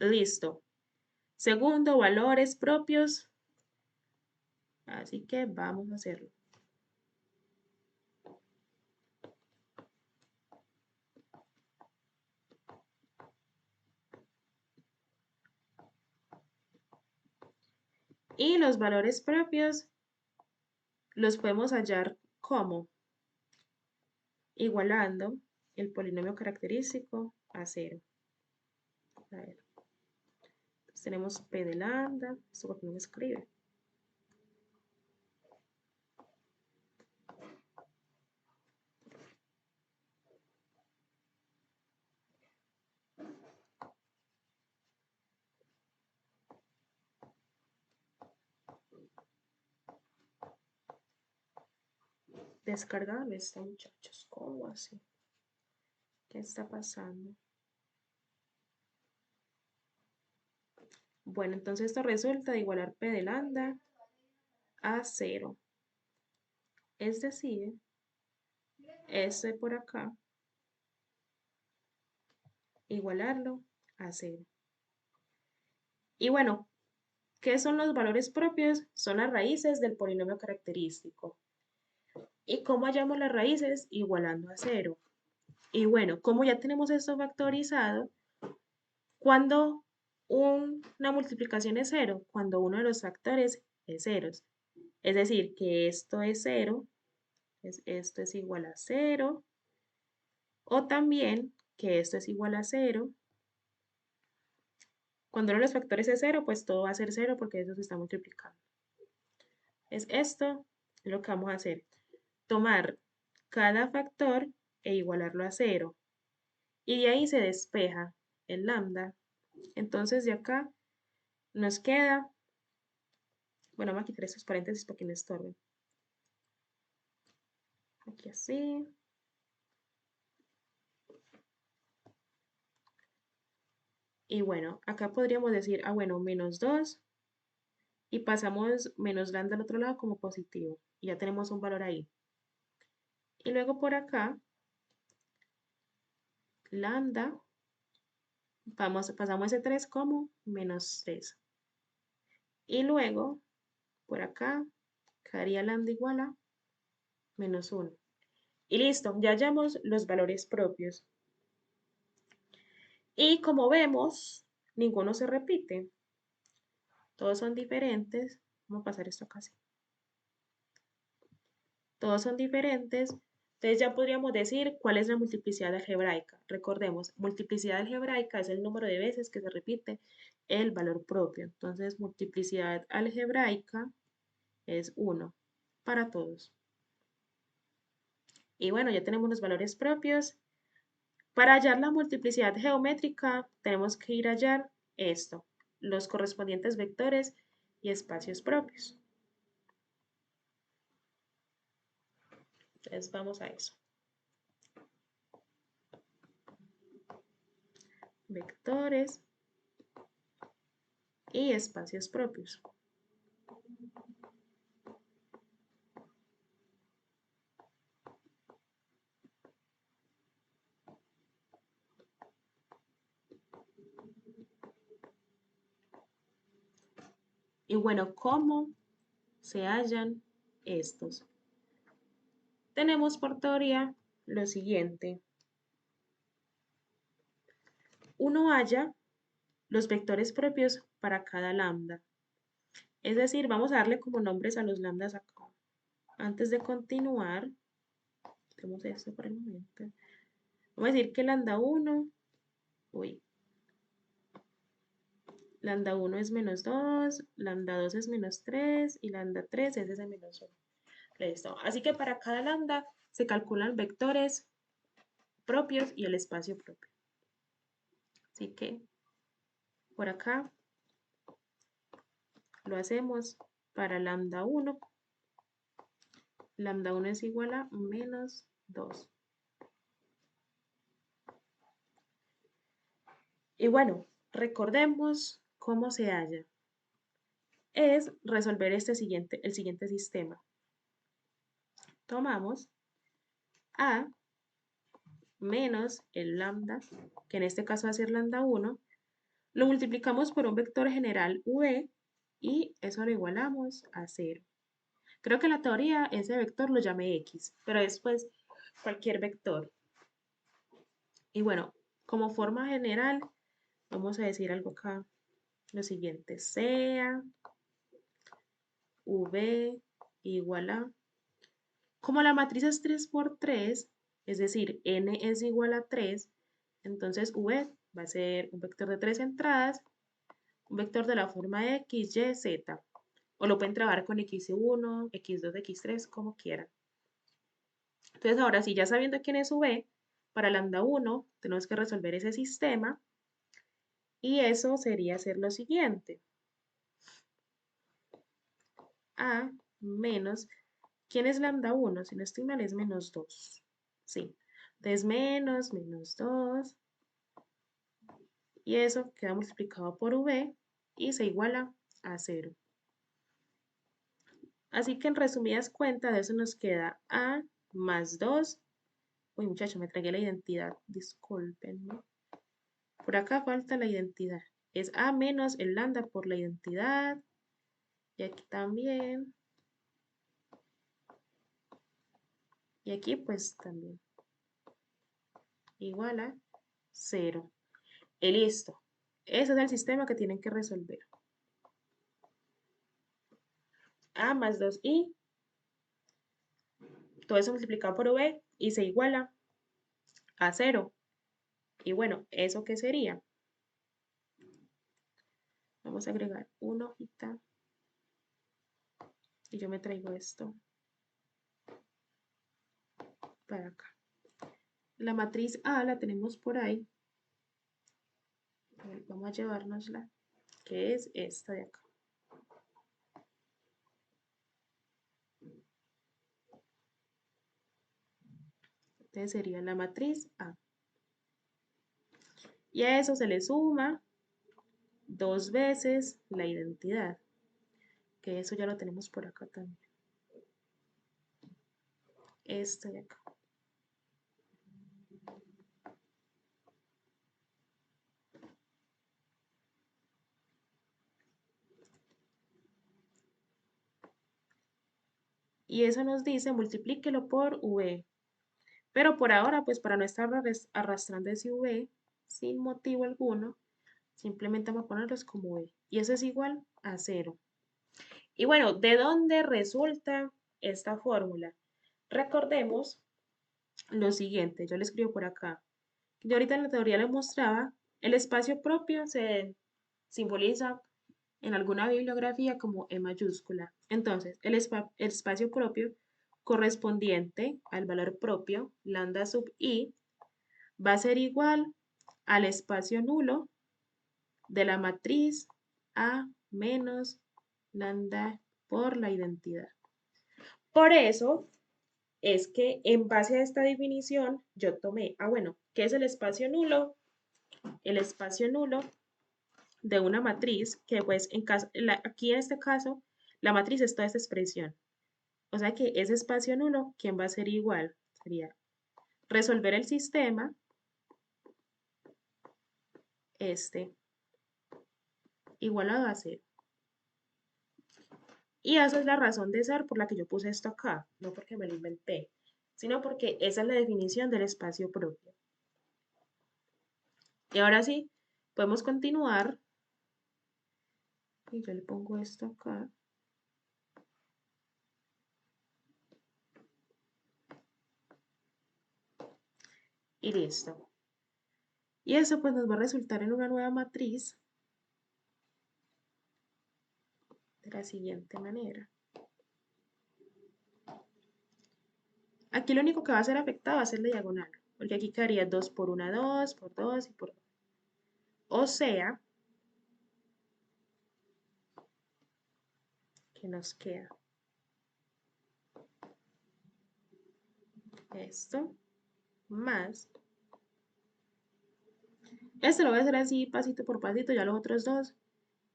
S1: Listo. Segundo, valores propios. Así que vamos a hacerlo. Y los valores propios los podemos hallar como igualando el polinomio característico a 0. A ver. Entonces tenemos P de lambda, esto porque no me escribe. Descargado está, muchachos. ¿Cómo así? ¿Qué está pasando? Bueno, entonces esto resulta de igualar P de lambda a 0. Es decir, este por acá, igualarlo a 0. Y bueno, ¿qué son los valores propios? Son las raíces del polinomio característico. ¿Y cómo hallamos las raíces? Igualando a 0. Y bueno, como ya tenemos esto factorizado, cuando una multiplicación es 0, cuando uno de los factores es 0. Es decir, que esto es 0, esto es igual a 0, o también que esto es igual a 0. Cuando uno de los factores es 0, pues todo va a ser 0 porque eso se está multiplicando. Es esto lo que vamos a hacer. Tomar cada factor e igualarlo a 0. Y de ahí se despeja el lambda. Entonces de acá nos queda, bueno, vamos a quitar estos paréntesis para que no estorben. Aquí así. Y bueno, acá podríamos decir, bueno, menos 2 y pasamos menos lambda al otro lado como positivo. Y ya tenemos un valor ahí. Y luego por acá, lambda, pasamos ese 3 como menos 3. Y luego, por acá, quedaría lambda igual a menos 1. Y listo, ya hallamos los valores propios. Y como vemos, ninguno se repite. Todos son diferentes. Vamos a pasar esto acá así. Todos son diferentes. Entonces ya podríamos decir cuál es la multiplicidad algebraica. Recordemos, multiplicidad algebraica es el número de veces que se repite el valor propio. Entonces, multiplicidad algebraica es 1 para todos. Y bueno, ya tenemos los valores propios. Para hallar la multiplicidad geométrica, tenemos que ir a hallar esto, los correspondientes vectores y espacios propios. Entonces vamos a eso. Vectores y espacios propios. Y bueno, ¿cómo se hallan estos? Tenemos por teoría lo siguiente. Uno halla los vectores propios para cada lambda. Es decir, vamos a darle como nombres a los lambdas acá. Antes de continuar, tenemos esto por el momento. Vamos a decir que lambda 1, lambda 1 es menos 2, lambda 2 es menos 3 y lambda 3 es ese menos 1. Listo. Así que para cada lambda se calculan vectores propios y el espacio propio. Así que por acá lo hacemos para lambda 1. Lambda 1 es igual a menos 2. Y bueno, recordemos cómo se halla. Es resolver el siguiente sistema. Tomamos A menos el lambda, que en este caso va a ser lambda 1, lo multiplicamos por un vector general V y eso lo igualamos a 0. Creo que en la teoría ese vector lo llamé X, pero después cualquier vector. Y bueno, como forma general, vamos a decir algo acá, lo siguiente, sea V igual a, como la matriz es 3 por 3, es decir, n es igual a 3, entonces V va a ser un vector de 3 entradas, un vector de la forma x, y, z. O lo pueden trabajar con x1, x2, x3, como quieran. Entonces, ahora sí, ya sabiendo quién es V, para lambda 1 tenemos que resolver ese sistema. Y eso sería hacer lo siguiente. A menos, ¿quién es lambda 1? Si no estoy mal, es menos 2. Sí. Entonces, menos 2. Y eso queda multiplicado por V y se iguala a 0. Así que en resumidas cuentas, de eso nos queda A más 2. Uy, muchacho, me tragué la identidad. Discúlpenme. Por acá falta la identidad. Es A menos el lambda por la identidad. Y aquí también. Y aquí pues también. Igual a 0. Y listo. Ese es el sistema que tienen que resolver. A más 2i. Todo eso multiplicado por v y se iguala a 0. Y bueno, ¿eso qué sería? Vamos a agregar una hojita. Y yo me traigo esto para acá. La matriz A la tenemos por ahí. Vamos a llevárnosla, que es esta de acá. Entonces sería la matriz A. Y a eso se le suma 2 veces la identidad, que eso ya lo tenemos por acá también. Esta de acá. Y eso nos dice multiplíquelo por V. Pero por ahora, pues para no estar arrastrando ese V sin motivo alguno, simplemente vamos a ponerlos como V. Y eso es igual a 0. Y bueno, ¿de dónde resulta esta fórmula? Recordemos lo siguiente, yo le escribo por acá. Yo ahorita en la teoría les mostraba, el espacio propio se simboliza en alguna bibliografía como E mayúscula. Entonces, el espacio propio correspondiente al valor propio, lambda sub i, va a ser igual al espacio nulo de la matriz A menos lambda por la identidad. Por eso es que en base a esta definición yo tomé, bueno, ¿qué es el espacio nulo? El espacio nulo de una matriz que pues aquí en este caso la matriz es toda esta expresión. O sea que ese espacio nulo, ¿quién va a ser igual? Sería resolver el sistema, igualado a 0. Y esa es la razón de ser por la que yo puse esto acá, no porque me lo inventé, sino porque esa es la definición del espacio propio. Y ahora sí, podemos continuar. Y yo le pongo esto acá. Y listo. Y eso pues nos va a resultar en una nueva matriz de la siguiente manera. Aquí lo único que va a ser afectado va a ser la diagonal, porque aquí quedaría 2 por 1, 2, por 2 y por 2. O sea, que nos queda esto más. Este lo voy a hacer así pasito por pasito, ya los otros dos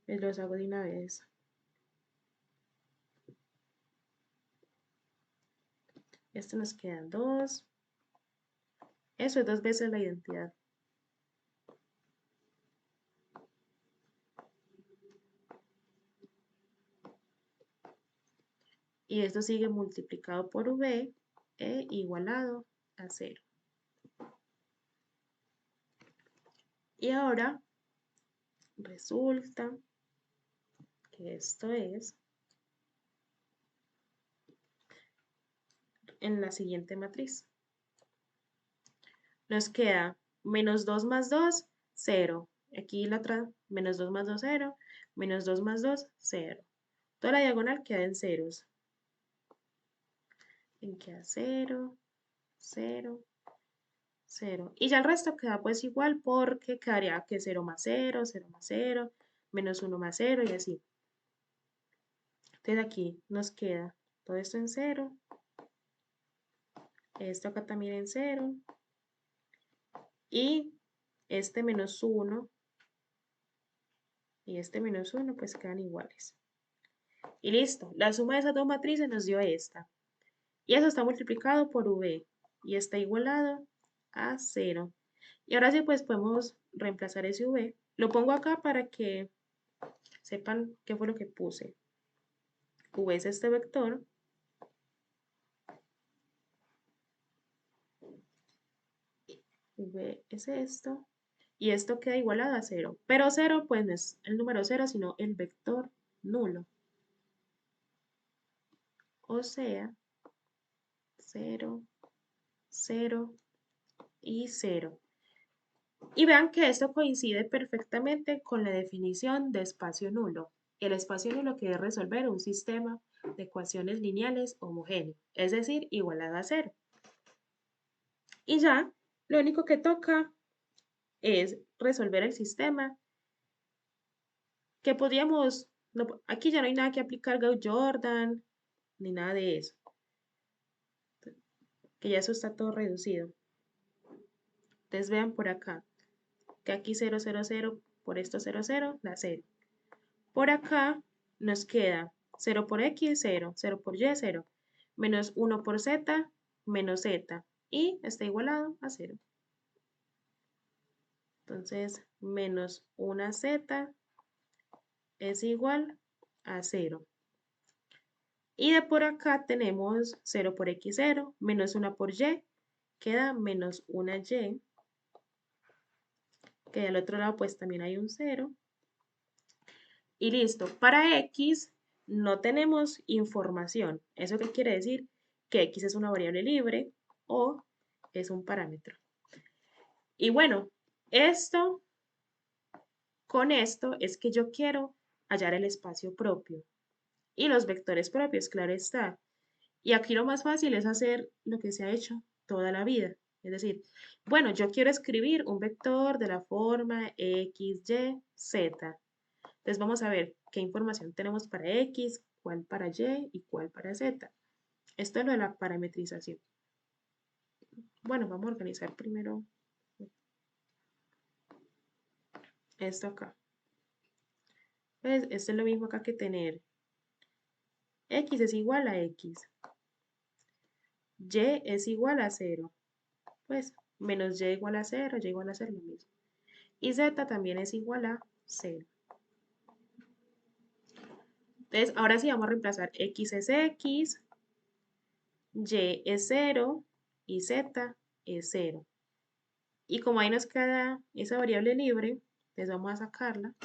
S1: los hago de una vez. Esto nos quedan 2. Eso es 2 veces la identidad. Y esto sigue multiplicado por V e igualado a 0. Y ahora resulta que esto es en la siguiente matriz. Nos queda menos 2 más 2, 0. Aquí la otra, menos 2 más 2, 0. Menos 2 más 2, 0. Toda la diagonal queda en ceros. En queda 0, 0, 0. Y ya el resto queda pues igual porque quedaría que 0 más 0, 0 más 0, menos 1 más 0 y así. Entonces aquí nos queda todo esto en 0. Esto acá también en 0. Y este menos 1 y este menos 1 pues quedan iguales. Y listo, la suma de esas dos matrices nos dio esta. Y eso está multiplicado por V y está igualado a 0. Y ahora sí pues podemos reemplazar ese V. Lo pongo acá para que sepan qué fue lo que puse. V es este vector. V es esto. Y esto queda igualado a 0. Pero 0 pues no es el número 0, sino el vector nulo. O sea, 0, 0 y 0. Y vean que esto coincide perfectamente con la definición de espacio nulo. El espacio nulo quiere resolver un sistema de ecuaciones lineales homogéneo, es decir, igualado a 0. Y ya, lo único que toca es resolver el sistema que podríamos, aquí ya no hay nada que aplicar Gauss-Jordan, ni nada de eso, que ya eso está todo reducido. Entonces vean por acá, que aquí 0, 0, 0, por esto 0, 0, da 0. Por acá nos queda 0 por x, 0, 0 por y, 0, menos 1 por z, menos z, y está igualado a 0. Entonces, menos 1z es igual a 0. Y de por acá tenemos 0 por x, 0, menos 1 por y, queda menos 1y, que al otro lado pues también hay un 0. Y listo, para x no tenemos información. ¿Eso qué quiere decir? Que x es una variable libre o es un parámetro. Y bueno, con esto es que yo quiero hallar el espacio propio y los vectores propios, claro está. Y aquí lo más fácil es hacer lo que se ha hecho toda la vida. Es decir, bueno, yo quiero escribir un vector de la forma x, y, z. Entonces vamos a ver qué información tenemos para x, cuál para y y cuál para z. Esto es lo de la parametrización. Bueno, vamos a organizar primero esto acá. Pues esto es lo mismo acá que tener x es igual a x, y es igual a 0. Pues menos y igual a 0, y igual a 0 lo mismo. Y z también es igual a 0. Entonces, ahora sí vamos a reemplazar x es x, y es 0 y z es 0. Y como ahí nos queda esa variable libre, entonces vamos a sacarla.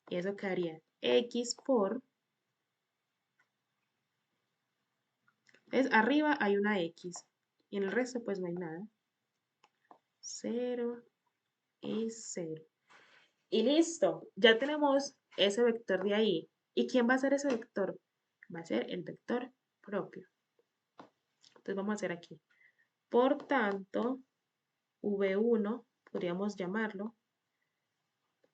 S1: Y eso quedaría x por... Entonces, arriba hay una x. Y en el resto pues no hay nada. 0 y 0. Y listo. Ya tenemos ese vector de ahí. ¿Y quién va a ser ese vector? Va a ser el vector propio. Entonces vamos a hacer aquí. Por tanto, V1, podríamos llamarlo,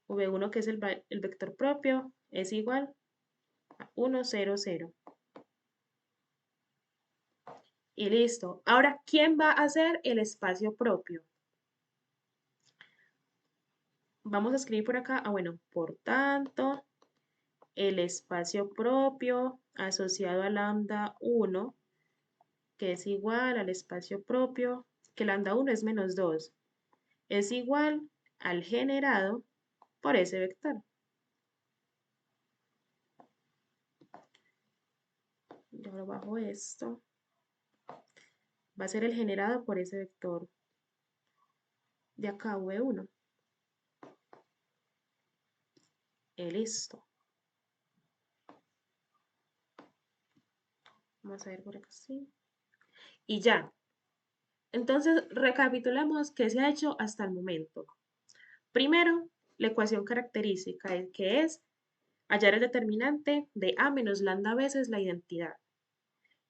S1: V1 que es el vector propio, es igual a 1, 0, 0. Y listo. Ahora, ¿quién va a hacer el espacio propio? Vamos a escribir por acá, bueno, por tanto, el espacio propio asociado a lambda 1, que es igual al espacio propio, que lambda 1 es menos 2, es igual al generado por ese vector. Yo ahora bajo esto. Va a ser el generado por ese vector de acá, V1. Y listo. Vamos a ver por acá, sí. y ya. Entonces, recapitulemos qué se ha hecho hasta el momento. Primero, la ecuación característica, que es hallar el determinante de A menos lambda veces la identidad.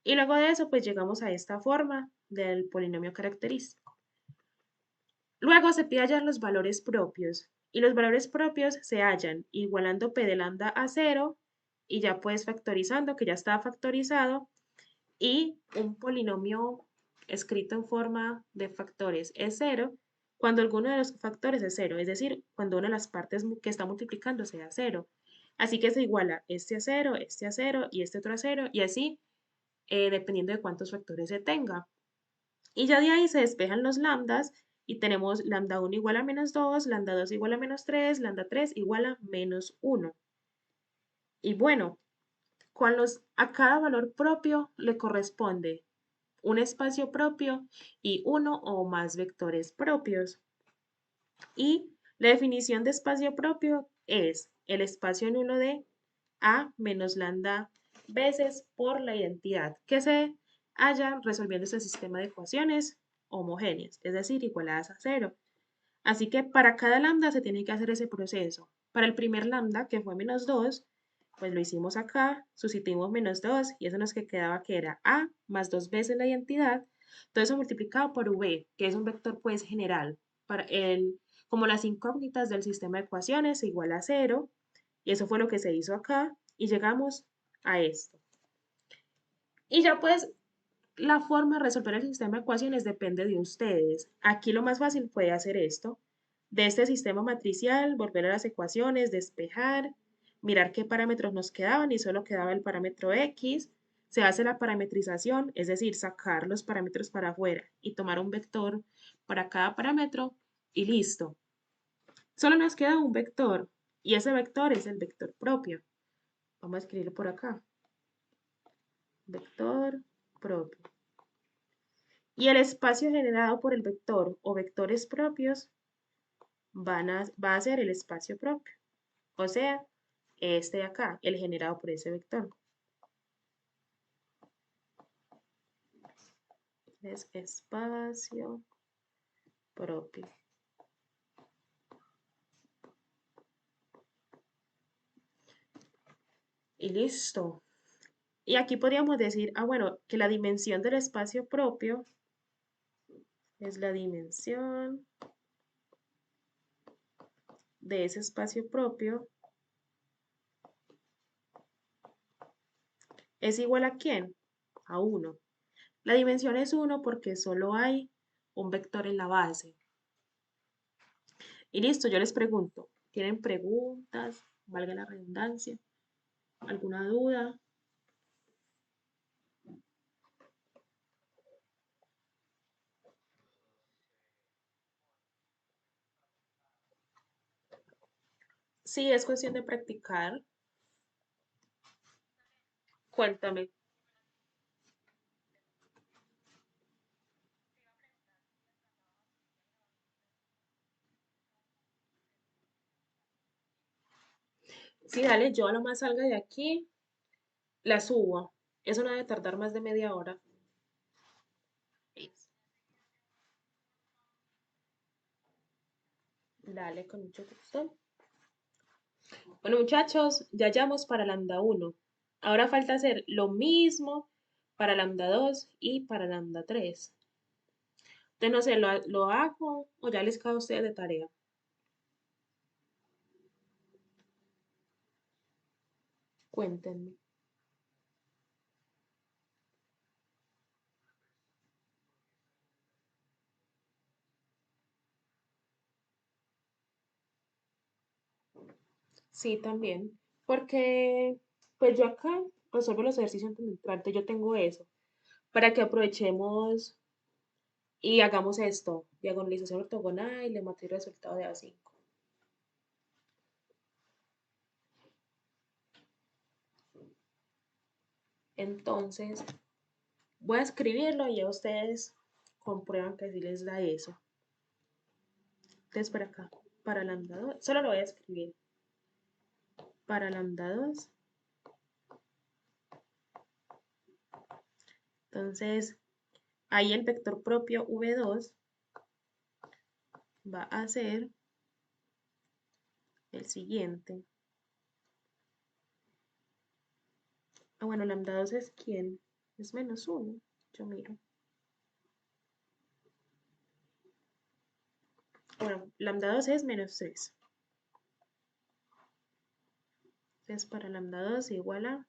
S1: Y luego de eso, pues llegamos a esta forma del polinomio característico. Luego se pide hallar los valores propios. Y los valores propios se hallan igualando P de lambda a 0 y ya pues factorizando, que ya está factorizado, y un polinomio escrito en forma de factores es 0 cuando alguno de los factores es 0, es decir, cuando una de las partes que está multiplicando sea 0. Así que se iguala este a 0, este a 0 y este otro a 0 y así dependiendo de cuántos factores se tenga. Y ya de ahí se despejan los lambdas y tenemos lambda 1 igual a menos 2, lambda 2 igual a menos 3, lambda 3 igual a menos 1. Y bueno, a cada valor propio le corresponde un espacio propio y uno o más vectores propios. Y la definición de espacio propio es el espacio nulo de A menos lambda veces por la identidad que se haya resolviendo este sistema de ecuaciones homogéneas, es decir, igualadas a cero. Así que para cada lambda se tiene que hacer ese proceso. Para el primer lambda, que fue menos 2, pues lo hicimos acá, sustituimos menos 2 y eso nos quedaba que era A más 2 veces la identidad, todo eso multiplicado por V, que es un vector pues general. Como las incógnitas del sistema de ecuaciones se igual a 0, y eso fue lo que se hizo acá, y llegamos a esto. Y ya pues la forma de resolver el sistema de ecuaciones depende de ustedes. Aquí lo más fácil fue hacer esto. De este sistema matricial, volver a las ecuaciones, despejar, mirar qué parámetros nos quedaban y solo quedaba el parámetro X. Se hace la parametrización, es decir, sacar los parámetros para afuera y tomar un vector para cada parámetro y listo. Solo nos queda un vector y ese vector es el vector propio. Vamos a escribirlo por acá. Vector propio. Y el espacio generado por el vector o vectores propios va a ser el espacio propio. O sea, este de acá, el generado por ese vector. Es espacio propio. Y listo. Y aquí podríamos decir, bueno, que la dimensión del espacio propio es la dimensión de ese espacio propio es igual a ¿quién? A 1. La dimensión es 1 porque solo hay un vector en la base. Y listo, yo les pregunto, ¿tienen preguntas? Valga la redundancia. ¿Alguna duda? Sí, es cuestión de practicar. Cuéntame. Sí, dale, yo a lo más salga de aquí, la subo. Eso no debe tardar más de media hora. Dale, con mucho gusto. Bueno, muchachos, ya llamamos para lambda 1. Ahora falta hacer lo mismo para lambda 2 y para lambda 3. Entonces, no sé, ¿lo hago o ya les queda a ustedes de tarea? Cuéntenme. Sí, también. Porque, pues yo acá resuelvo los ejercicios antes de entrar, entonces yo tengo eso. Para que aprovechemos y hagamos esto. Diagonalización ortogonal y le matriz resultado de A5. Entonces, voy a escribirlo y ya ustedes comprueban que sí les da eso. Entonces, para acá, para lambda 2, solo lo voy a escribir. Para lambda 2. Entonces, Ahí el vector propio V2 va a ser el siguiente. Bueno, lambda 2 es ¿quién? Es menos 1. Yo miro. Bueno, lambda 2 es menos 3. Entonces, para lambda 2 igual a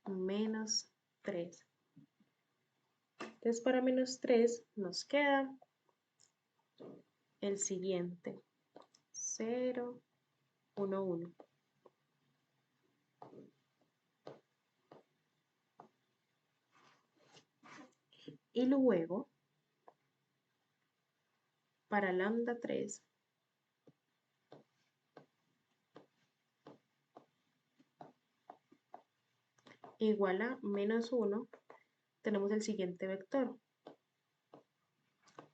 S1: menos 3. Entonces, para menos 3 nos queda el siguiente. 0, 1, 1. Y luego, para lambda 3, igual a menos 1, tenemos el siguiente vector.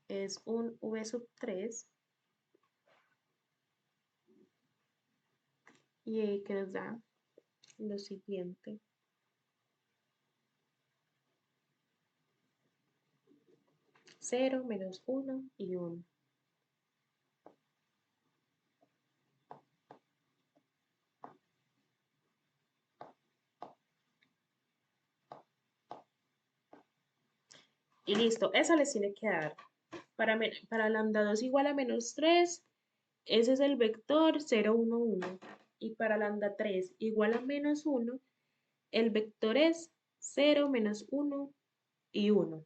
S1: Es un v sub 3 y que nos da lo siguiente. Cero, menos 1 y 1. Y listo, eso les tiene que dar. Para lambda 2 igual a menos 3, ese es el vector 0, 1, 1. Y para lambda 3 igual a menos 1, el vector es 0, menos 1 y 1.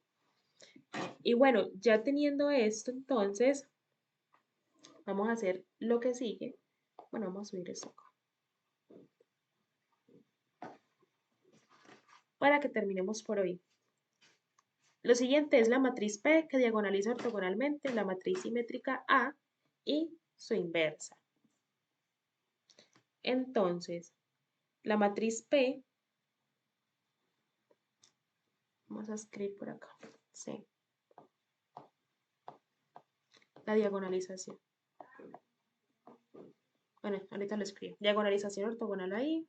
S1: Y bueno, ya teniendo esto, entonces, vamos a hacer lo que sigue. Bueno, vamos a subir esto acá. Para que terminemos por hoy. Lo siguiente es la matriz P que diagonaliza ortogonalmente la matriz simétrica A y su inversa. Entonces, la matriz P, vamos a escribir por acá, C, la diagonalización. Bueno, ahorita lo escribo. Diagonalización ortogonal ahí.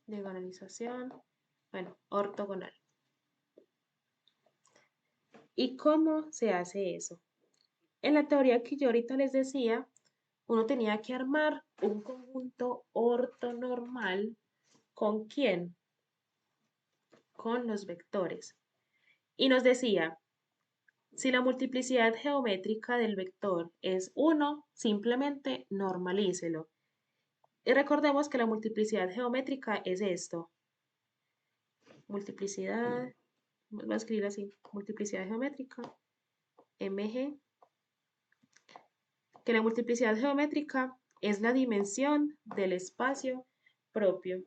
S1: Diagonalización, bueno, ortogonal. ¿Y cómo se hace eso? En la teoría que yo ahorita les decía, uno tenía que armar un conjunto ortonormal. ¿Con quién? Con los vectores. Y nos decía, si la multiplicidad geométrica del vector es 1, simplemente normalícelo. Y recordemos que la multiplicidad geométrica es esto. Multiplicidad, voy a escribir así, multiplicidad geométrica, mg, que la multiplicidad geométrica es la dimensión del espacio propio.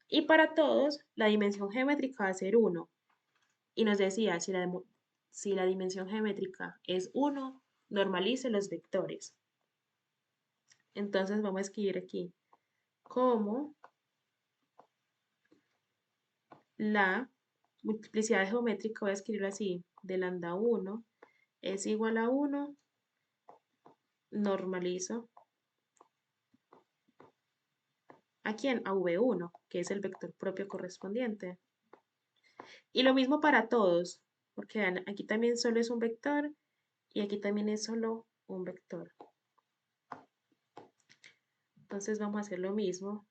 S1: Y para todos, la dimensión geométrica va a ser 1. Y nos decía, si la dimensión geométrica es 1, normalice los vectores. Entonces vamos a escribir aquí como la multiplicidad geométrica, voy a escribirlo así, de lambda 1 es igual a 1, normalizo. ¿A quién? A V1, que es el vector propio correspondiente. Y lo mismo para todos, porque vean, aquí también solo es un vector y aquí también es solo un vector. Entonces vamos a hacer lo mismo.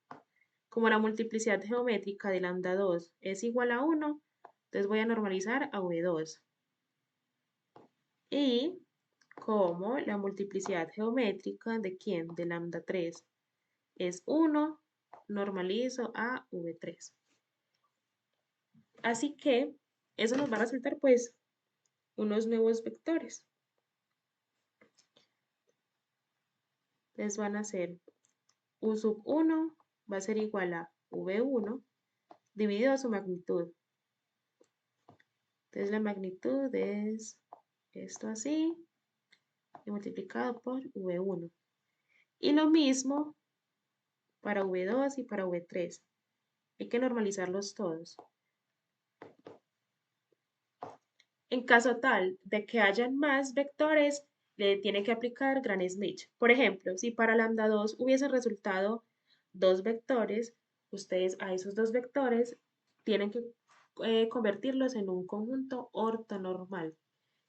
S1: Como la multiplicidad geométrica de lambda 2 es igual a 1, entonces voy a normalizar a V2. Y como la multiplicidad geométrica de ¿quién? De lambda 3 es 1, normalizo a V3. Así que eso nos va a resultar pues unos nuevos vectores. Entonces van a ser U sub 1 va a ser igual a V1 dividido a su magnitud. Entonces la magnitud es esto así y multiplicado por V1. Y lo mismo para V2 y para V3. Hay que normalizarlos todos. En caso tal de que hayan más vectores, le tiene que aplicar Gram-Schmidt. Por ejemplo, si para lambda 2 hubiese resultado dos vectores, ustedes a esos dos vectores tienen que convertirlos en un conjunto ortonormal,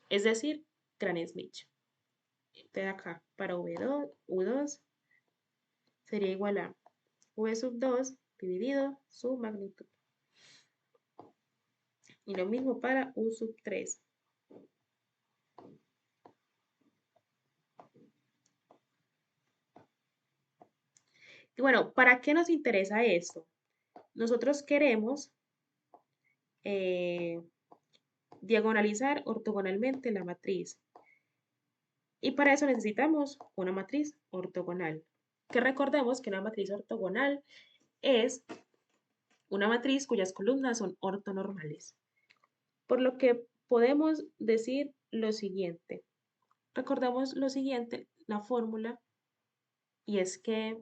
S1: es decir, Gram-Schmidt. Entonces acá para V2, U2 sería igual a V sub 2 dividido su magnitud. Y lo mismo para U sub 3. Y bueno, ¿para qué nos interesa esto? Nosotros queremos diagonalizar ortogonalmente la matriz. Y para eso necesitamos una matriz ortogonal. Que recordemos que una matriz ortogonal es una matriz cuyas columnas son ortonormales. Por lo que podemos decir lo siguiente. Recordemos lo siguiente, la fórmula, y es que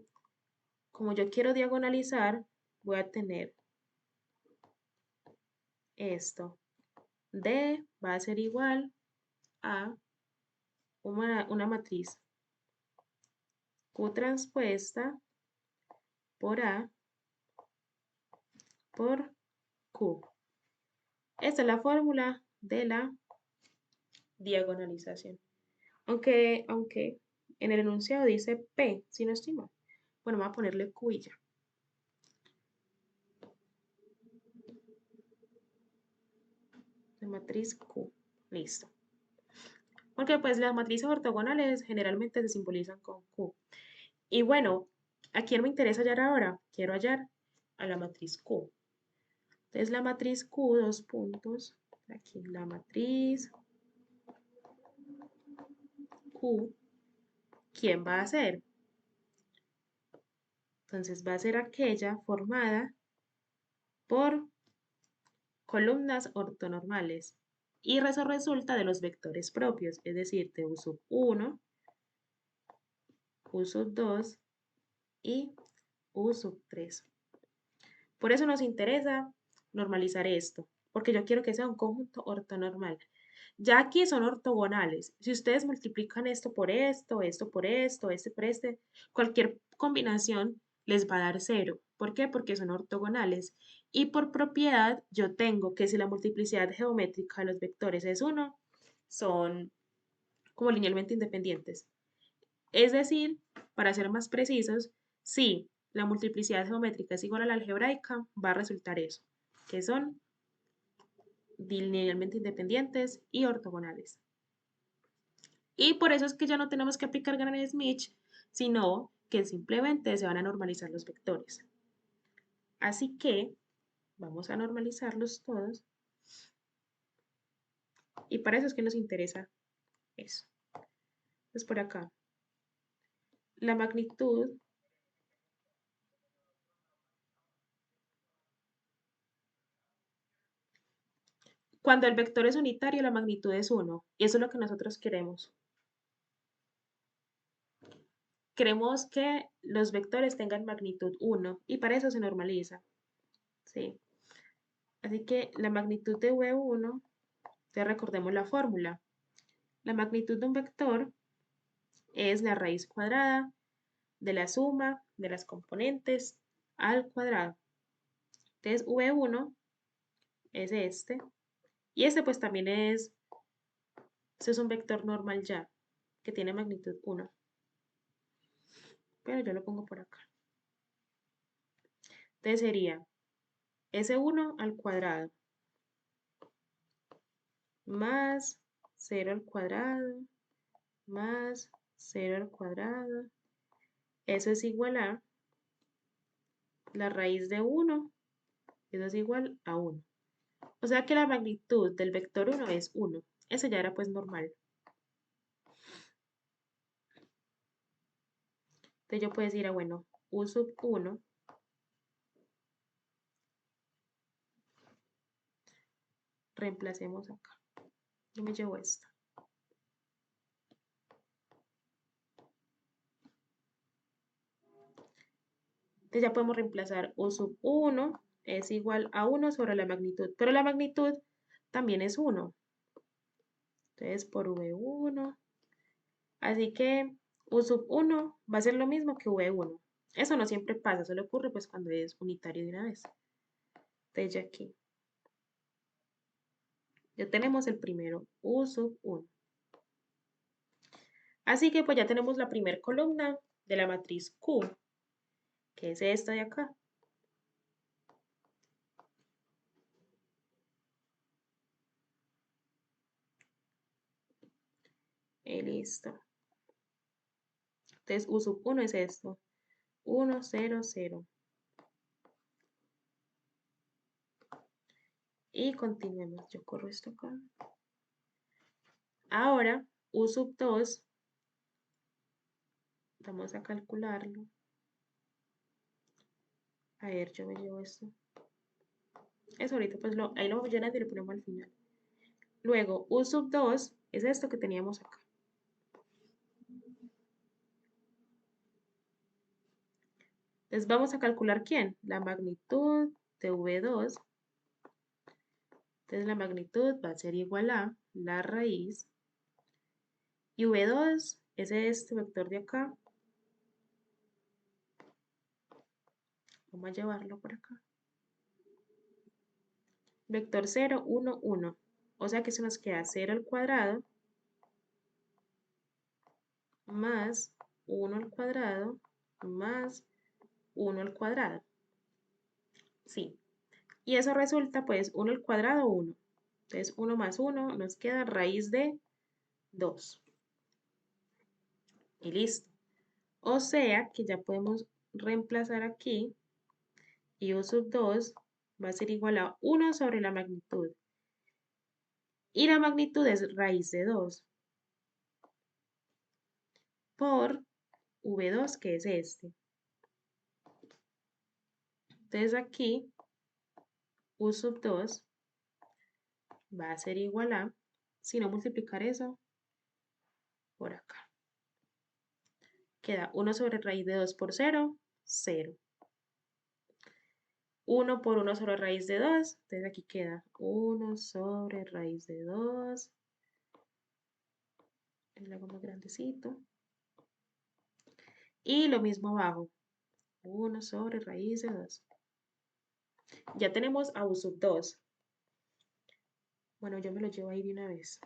S1: como yo quiero diagonalizar, voy a tener esto. D va a ser igual a una matriz Q transpuesta por A por Q. Esta es la fórmula de la diagonalización. Aunque en el enunciado dice P, si no estoy mal. Bueno, voy a ponerle Q y ya. La matriz Q. Listo. Porque pues las matrices ortogonales generalmente se simbolizan con Q. Y bueno, ¿a quién me interesa hallar ahora? Quiero hallar a la matriz Q. Entonces la matriz Q, dos puntos. Aquí la matriz Q. ¿Quién va a ser? Entonces va a ser aquella formada por columnas ortonormales. Y eso resulta de los vectores propios, es decir, de U sub 1, U sub 2 y U sub 3. Por eso nos interesa normalizar esto, porque yo quiero que sea un conjunto ortonormal. Ya aquí son ortogonales. Si ustedes multiplican esto por esto, esto por esto, este por este, cualquier combinación les va a dar cero. ¿Por qué? Porque son ortogonales. Y por propiedad, yo tengo que si la multiplicidad geométrica de los vectores es 1, son como linealmente independientes. Es decir, para ser más precisos, si la multiplicidad geométrica es igual a la algebraica, va a resultar eso, que son linealmente independientes y ortogonales. Y por eso es que ya no tenemos que aplicar Gram-Schmidt, sino que simplemente se van a normalizar los vectores. Así que vamos a normalizarlos todos. Y para eso es que nos interesa eso. Entonces por acá, la magnitud cuando el vector es unitario, la magnitud es 1. Y eso es lo que nosotros queremos. Queremos que los vectores tengan magnitud 1 y para eso se normaliza. ¿Sí? Así que la magnitud de V1, ya recordemos la fórmula. La magnitud de un vector es la raíz cuadrada de la suma de las componentes al cuadrado. Entonces V1 es este. Y este pues también este es un vector normal ya, que tiene magnitud 1. Pero yo lo pongo por acá. Entonces sería S1 al cuadrado más 0 al cuadrado más 0 al cuadrado. Eso es igual a la raíz de 1. Eso es igual a 1. O sea que la magnitud del vector 1 es 1. Ese ya era pues normal. Entonces yo puedo decir, bueno, U sub 1 reemplacemos acá. Yo me llevo esto. Entonces ya podemos reemplazar U sub 1 es igual a 1 sobre la magnitud. Pero la magnitud también es 1. Entonces por V1 Así que U sub 1 va a ser lo mismo que V1. Eso no siempre pasa, solo ocurre pues cuando es unitario de una vez. Entonces ya aquí. Ya tenemos el primero, U sub 1. Así que pues ya tenemos la primera columna de la matriz Q, que es esta de acá. Y listo. Entonces U sub 1 es esto. 1, 0, 0. Y continuemos. Yo corro esto acá. Ahora, U sub 2. Vamos a calcularlo. A ver, yo me llevo esto. Eso ahorita pues ahí lo vamos a llenar y lo ponemos al final. Luego, U sub 2 es esto que teníamos acá. Entonces vamos a calcular ¿quién? La magnitud de V2. Entonces la magnitud va a ser igual a la raíz. Y V2 es este vector de acá. Vamos a llevarlo por acá. Vector 0, 1, 1. O sea que se nos queda 0 al cuadrado más 1 al cuadrado más 1 al cuadrado. Sí. Y eso resulta pues 1 al cuadrado, 1. Entonces 1 más 1 nos queda raíz de 2. Y listo. O sea que ya podemos reemplazar aquí y U sub 2 va a ser igual a 1 sobre la magnitud. Y la magnitud es raíz de 2 por V2, que es este. Entonces aquí U sub 2 va a ser igual a, si no multiplicar eso, por acá. Queda 1 sobre raíz de 2 por 0, 0. 1 por 1 sobre raíz de 2, entonces aquí queda 1 sobre raíz de 2. Le hago más grandecito. Y lo mismo abajo, 1 sobre raíz de 2. Ya tenemos a U sub 2. Bueno, yo me lo llevo ahí de una vez.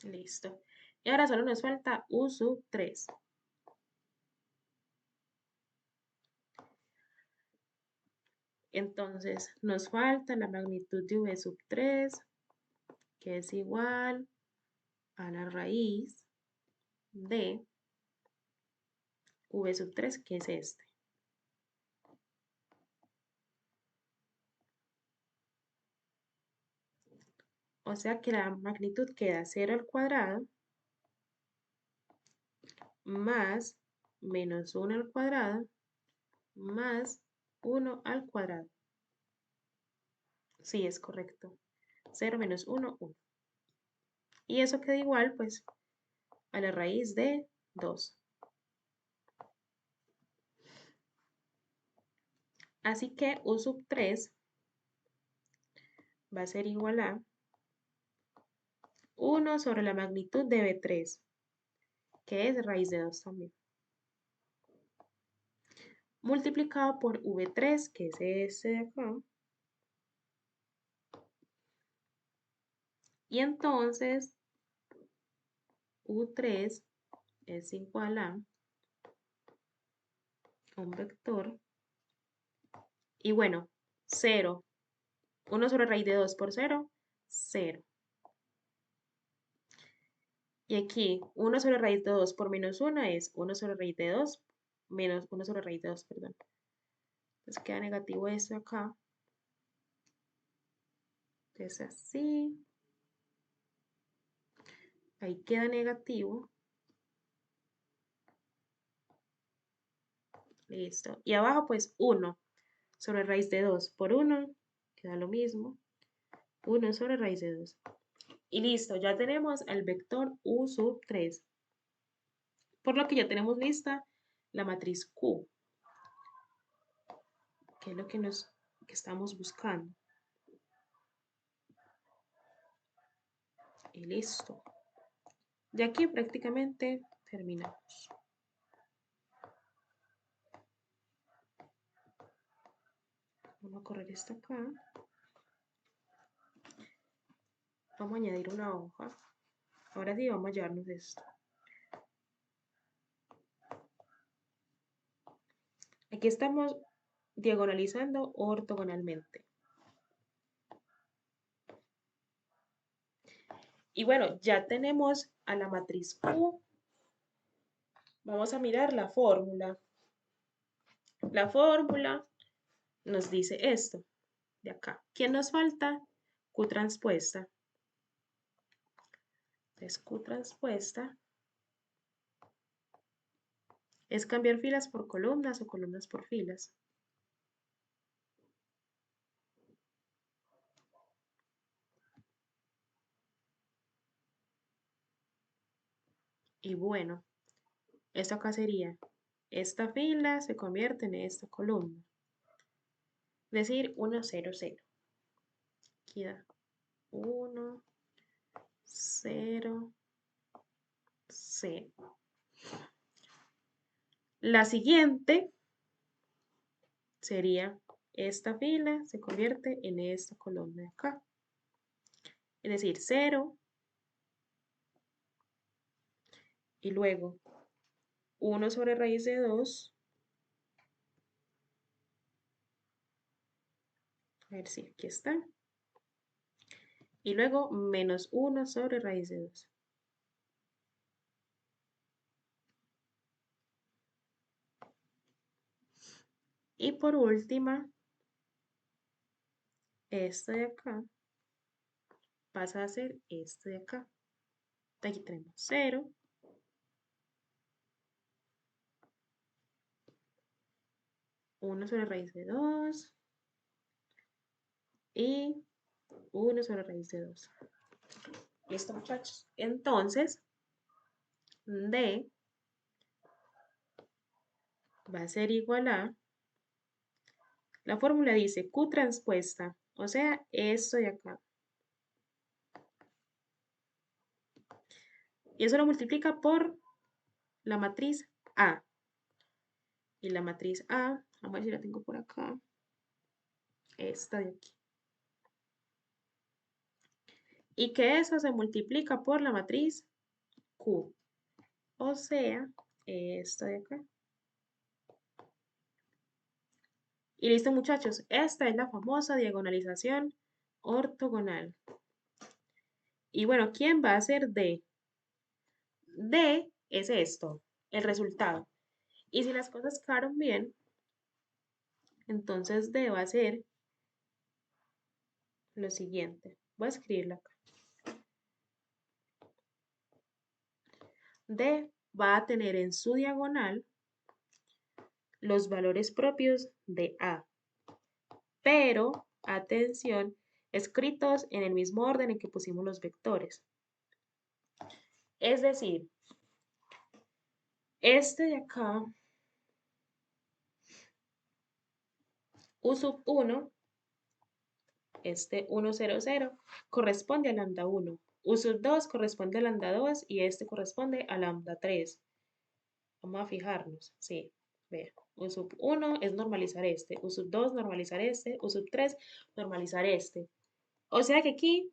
S1: Listo. Y ahora solo nos falta U sub 3. Entonces, nos falta la magnitud de V sub 3, que es igual a la raíz de V sub 3, que es este. O sea que la magnitud queda 0 al cuadrado más menos 1 al cuadrado más 1 al cuadrado. Sí, es correcto. 0 menos 1, 1. Y eso queda igual, pues, a la raíz de 2. Así que U sub 3 va a ser igual a 1 sobre la magnitud de B3, que es raíz de 2 también. Multiplicado por V3, que es este de acá. Y entonces, U3 es igual a un vector. Y bueno, 0. 1 sobre raíz de 2 por 0, 0. Y aquí, 1 sobre raíz de 2 por menos 1 es 1 sobre raíz de 2 menos 1 sobre raíz de 2, perdón. Entonces queda negativo esto acá. Entonces así. Ahí queda negativo. Listo. Y abajo pues 1 sobre raíz de 2 por 1. Queda lo mismo. 1 sobre raíz de 2. Y listo, ya tenemos el vector U sub 3. Por lo que ya tenemos lista la matriz Q, que es lo que estamos buscando. Y listo. De aquí prácticamente terminamos. Vamos a correr esto acá. Vamos a añadir una hoja. Ahora sí vamos a llevarnos esto. Aquí estamos diagonalizando ortogonalmente. Y bueno, ya tenemos a la matriz Q. Vamos a mirar la fórmula. La fórmula nos dice esto de acá. ¿Quién nos falta? Q transpuesta. Entonces, Q transpuesta es cambiar filas por columnas o columnas por filas. Y bueno, esto acá sería, esta fila se convierte en esta columna. Es decir, 1, 0, 0. Aquí da 1, 0, 0. La siguiente sería, esta fila se convierte en esta columna de acá. Es decir, 0 y luego 1 sobre raíz de 2. A ver si aquí está. Y luego menos 1 sobre raíz de 2. Y por última, esto de acá pasa a ser esto de acá. Aquí tenemos 0. Uno sobre raíz de 2 y 1 sobre raíz de 2. ¿Listo, muchachos? Entonces, D va a ser igual a, la fórmula dice Q transpuesta, o sea, esto de acá. Y eso lo multiplica por la matriz A. Y la matriz A, vamos a ver si la tengo por acá, esta de aquí. Y que eso se multiplica por la matriz Q, o sea, esta de acá. Y listo, muchachos, esta es la famosa diagonalización ortogonal. Y bueno, ¿quién va a ser D? D es esto, el resultado. Y si las cosas quedaron bien, entonces D va a ser lo siguiente. Voy a escribirlo acá. D va a tener en su diagonal los valores propios de A. Pero, atención, escritos en el mismo orden en que pusimos los vectores. Es decir, este de acá, U sub 1, este 1, 0, 0, corresponde a lambda 1. U sub 2 corresponde a lambda 2 y este corresponde a lambda 3. Vamos a fijarnos, sí, vea. U sub 1 es normalizar este, U sub 2 normalizar este, U sub 3 normalizar este. O sea que aquí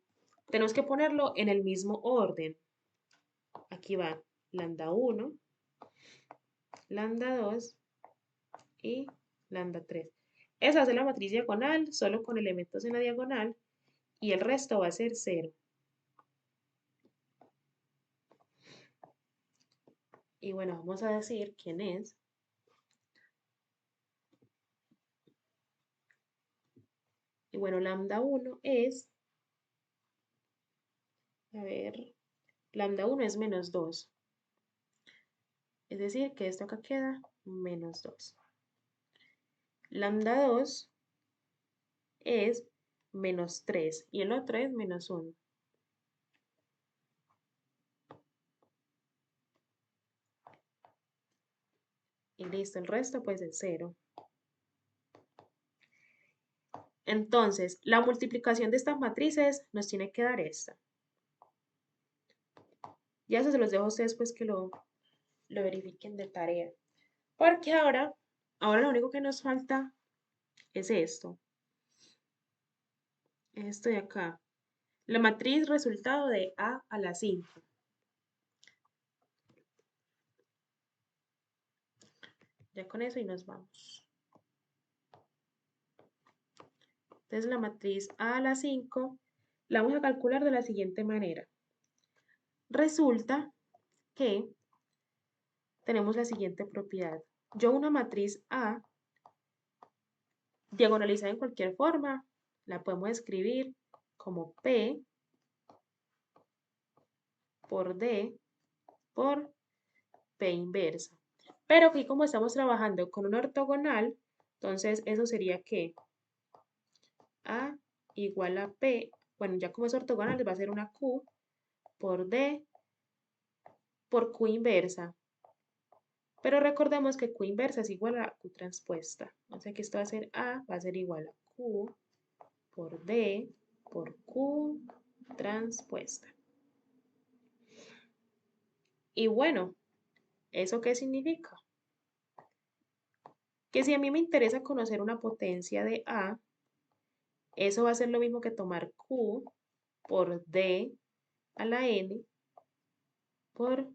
S1: tenemos que ponerlo en el mismo orden. Aquí va lambda 1, lambda 2 y lambda 3. Esa es la matriz diagonal, solo con elementos en la diagonal, y el resto va a ser 0. Y bueno, vamos a decir quién es. Y bueno, lambda 1 es, a ver, lambda 1 es menos 2. Es decir, que esto acá queda menos 2. Lambda 2 es menos 3 y el otro es menos 1. Y listo, el resto pues es 0. Entonces, la multiplicación de estas matrices nos tiene que dar esta. Ya eso se los dejo a ustedes pues que lo verifiquen de tarea. Porque ahora lo único que nos falta es esto. Esto de acá. La matriz resultado de A a la 5. Ya con eso y nos vamos. Entonces la matriz A a la 5 la vamos a calcular de la siguiente manera. Resulta que tenemos la siguiente propiedad. Yo una matriz A diagonalizada en cualquier forma la podemos escribir como P por D por P inversa. Pero aquí como estamos trabajando con una ortogonal, entonces eso sería que A igual a P, bueno, ya como es ortogonal va a ser una Q por D por Q inversa. Pero recordemos que Q inversa es igual a Q transpuesta. O sea que esto va a ser A, va a ser igual a Q por D por Q transpuesta. Y bueno, ¿eso qué significa? Que si a mí me interesa conocer una potencia de A, eso va a ser lo mismo que tomar Q por D a la N por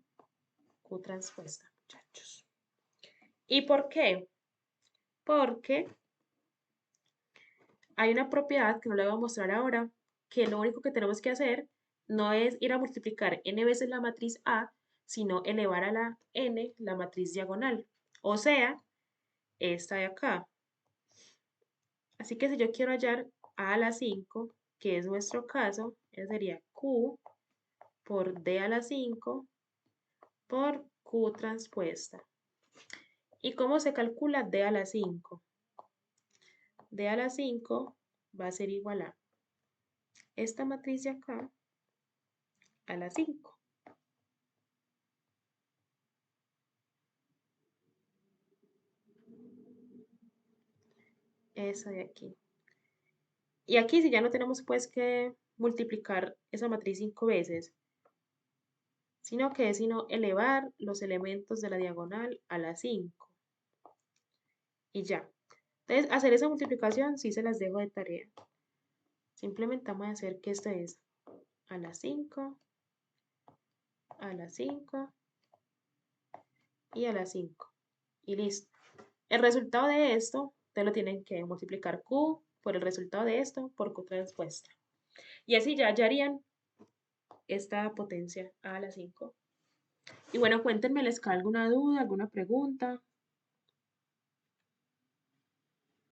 S1: Q transpuesta, muchachos. ¿Y por qué? Porque hay una propiedad que no le voy a mostrar ahora, que lo único que tenemos que hacer no es ir a multiplicar n veces la matriz A, sino elevar a la n la matriz diagonal. O sea, esta de acá. Así que si yo quiero hallar A a la 5, que es nuestro caso, sería Q por D a la 5 por Q transpuesta. ¿Y cómo se calcula D a la 5? D a la 5 va a ser igual a esta matriz de acá a la 5. Esa de aquí. Y aquí si ya no tenemos pues que multiplicar esa matriz 5 veces, sino que es elevar los elementos de la diagonal a la 5. Y ya. Entonces, hacer esa multiplicación sí se las dejo de tarea. Simplemente vamos a hacer que esto es a la 5, a la 5 y a la 5. Y listo. El resultado de esto, ustedes lo tienen que multiplicar Q por el resultado de esto por Q transpuesta. Y así ya hallarían esta potencia a la 5. Y bueno, cuéntenme, ¿les cae alguna duda, alguna pregunta?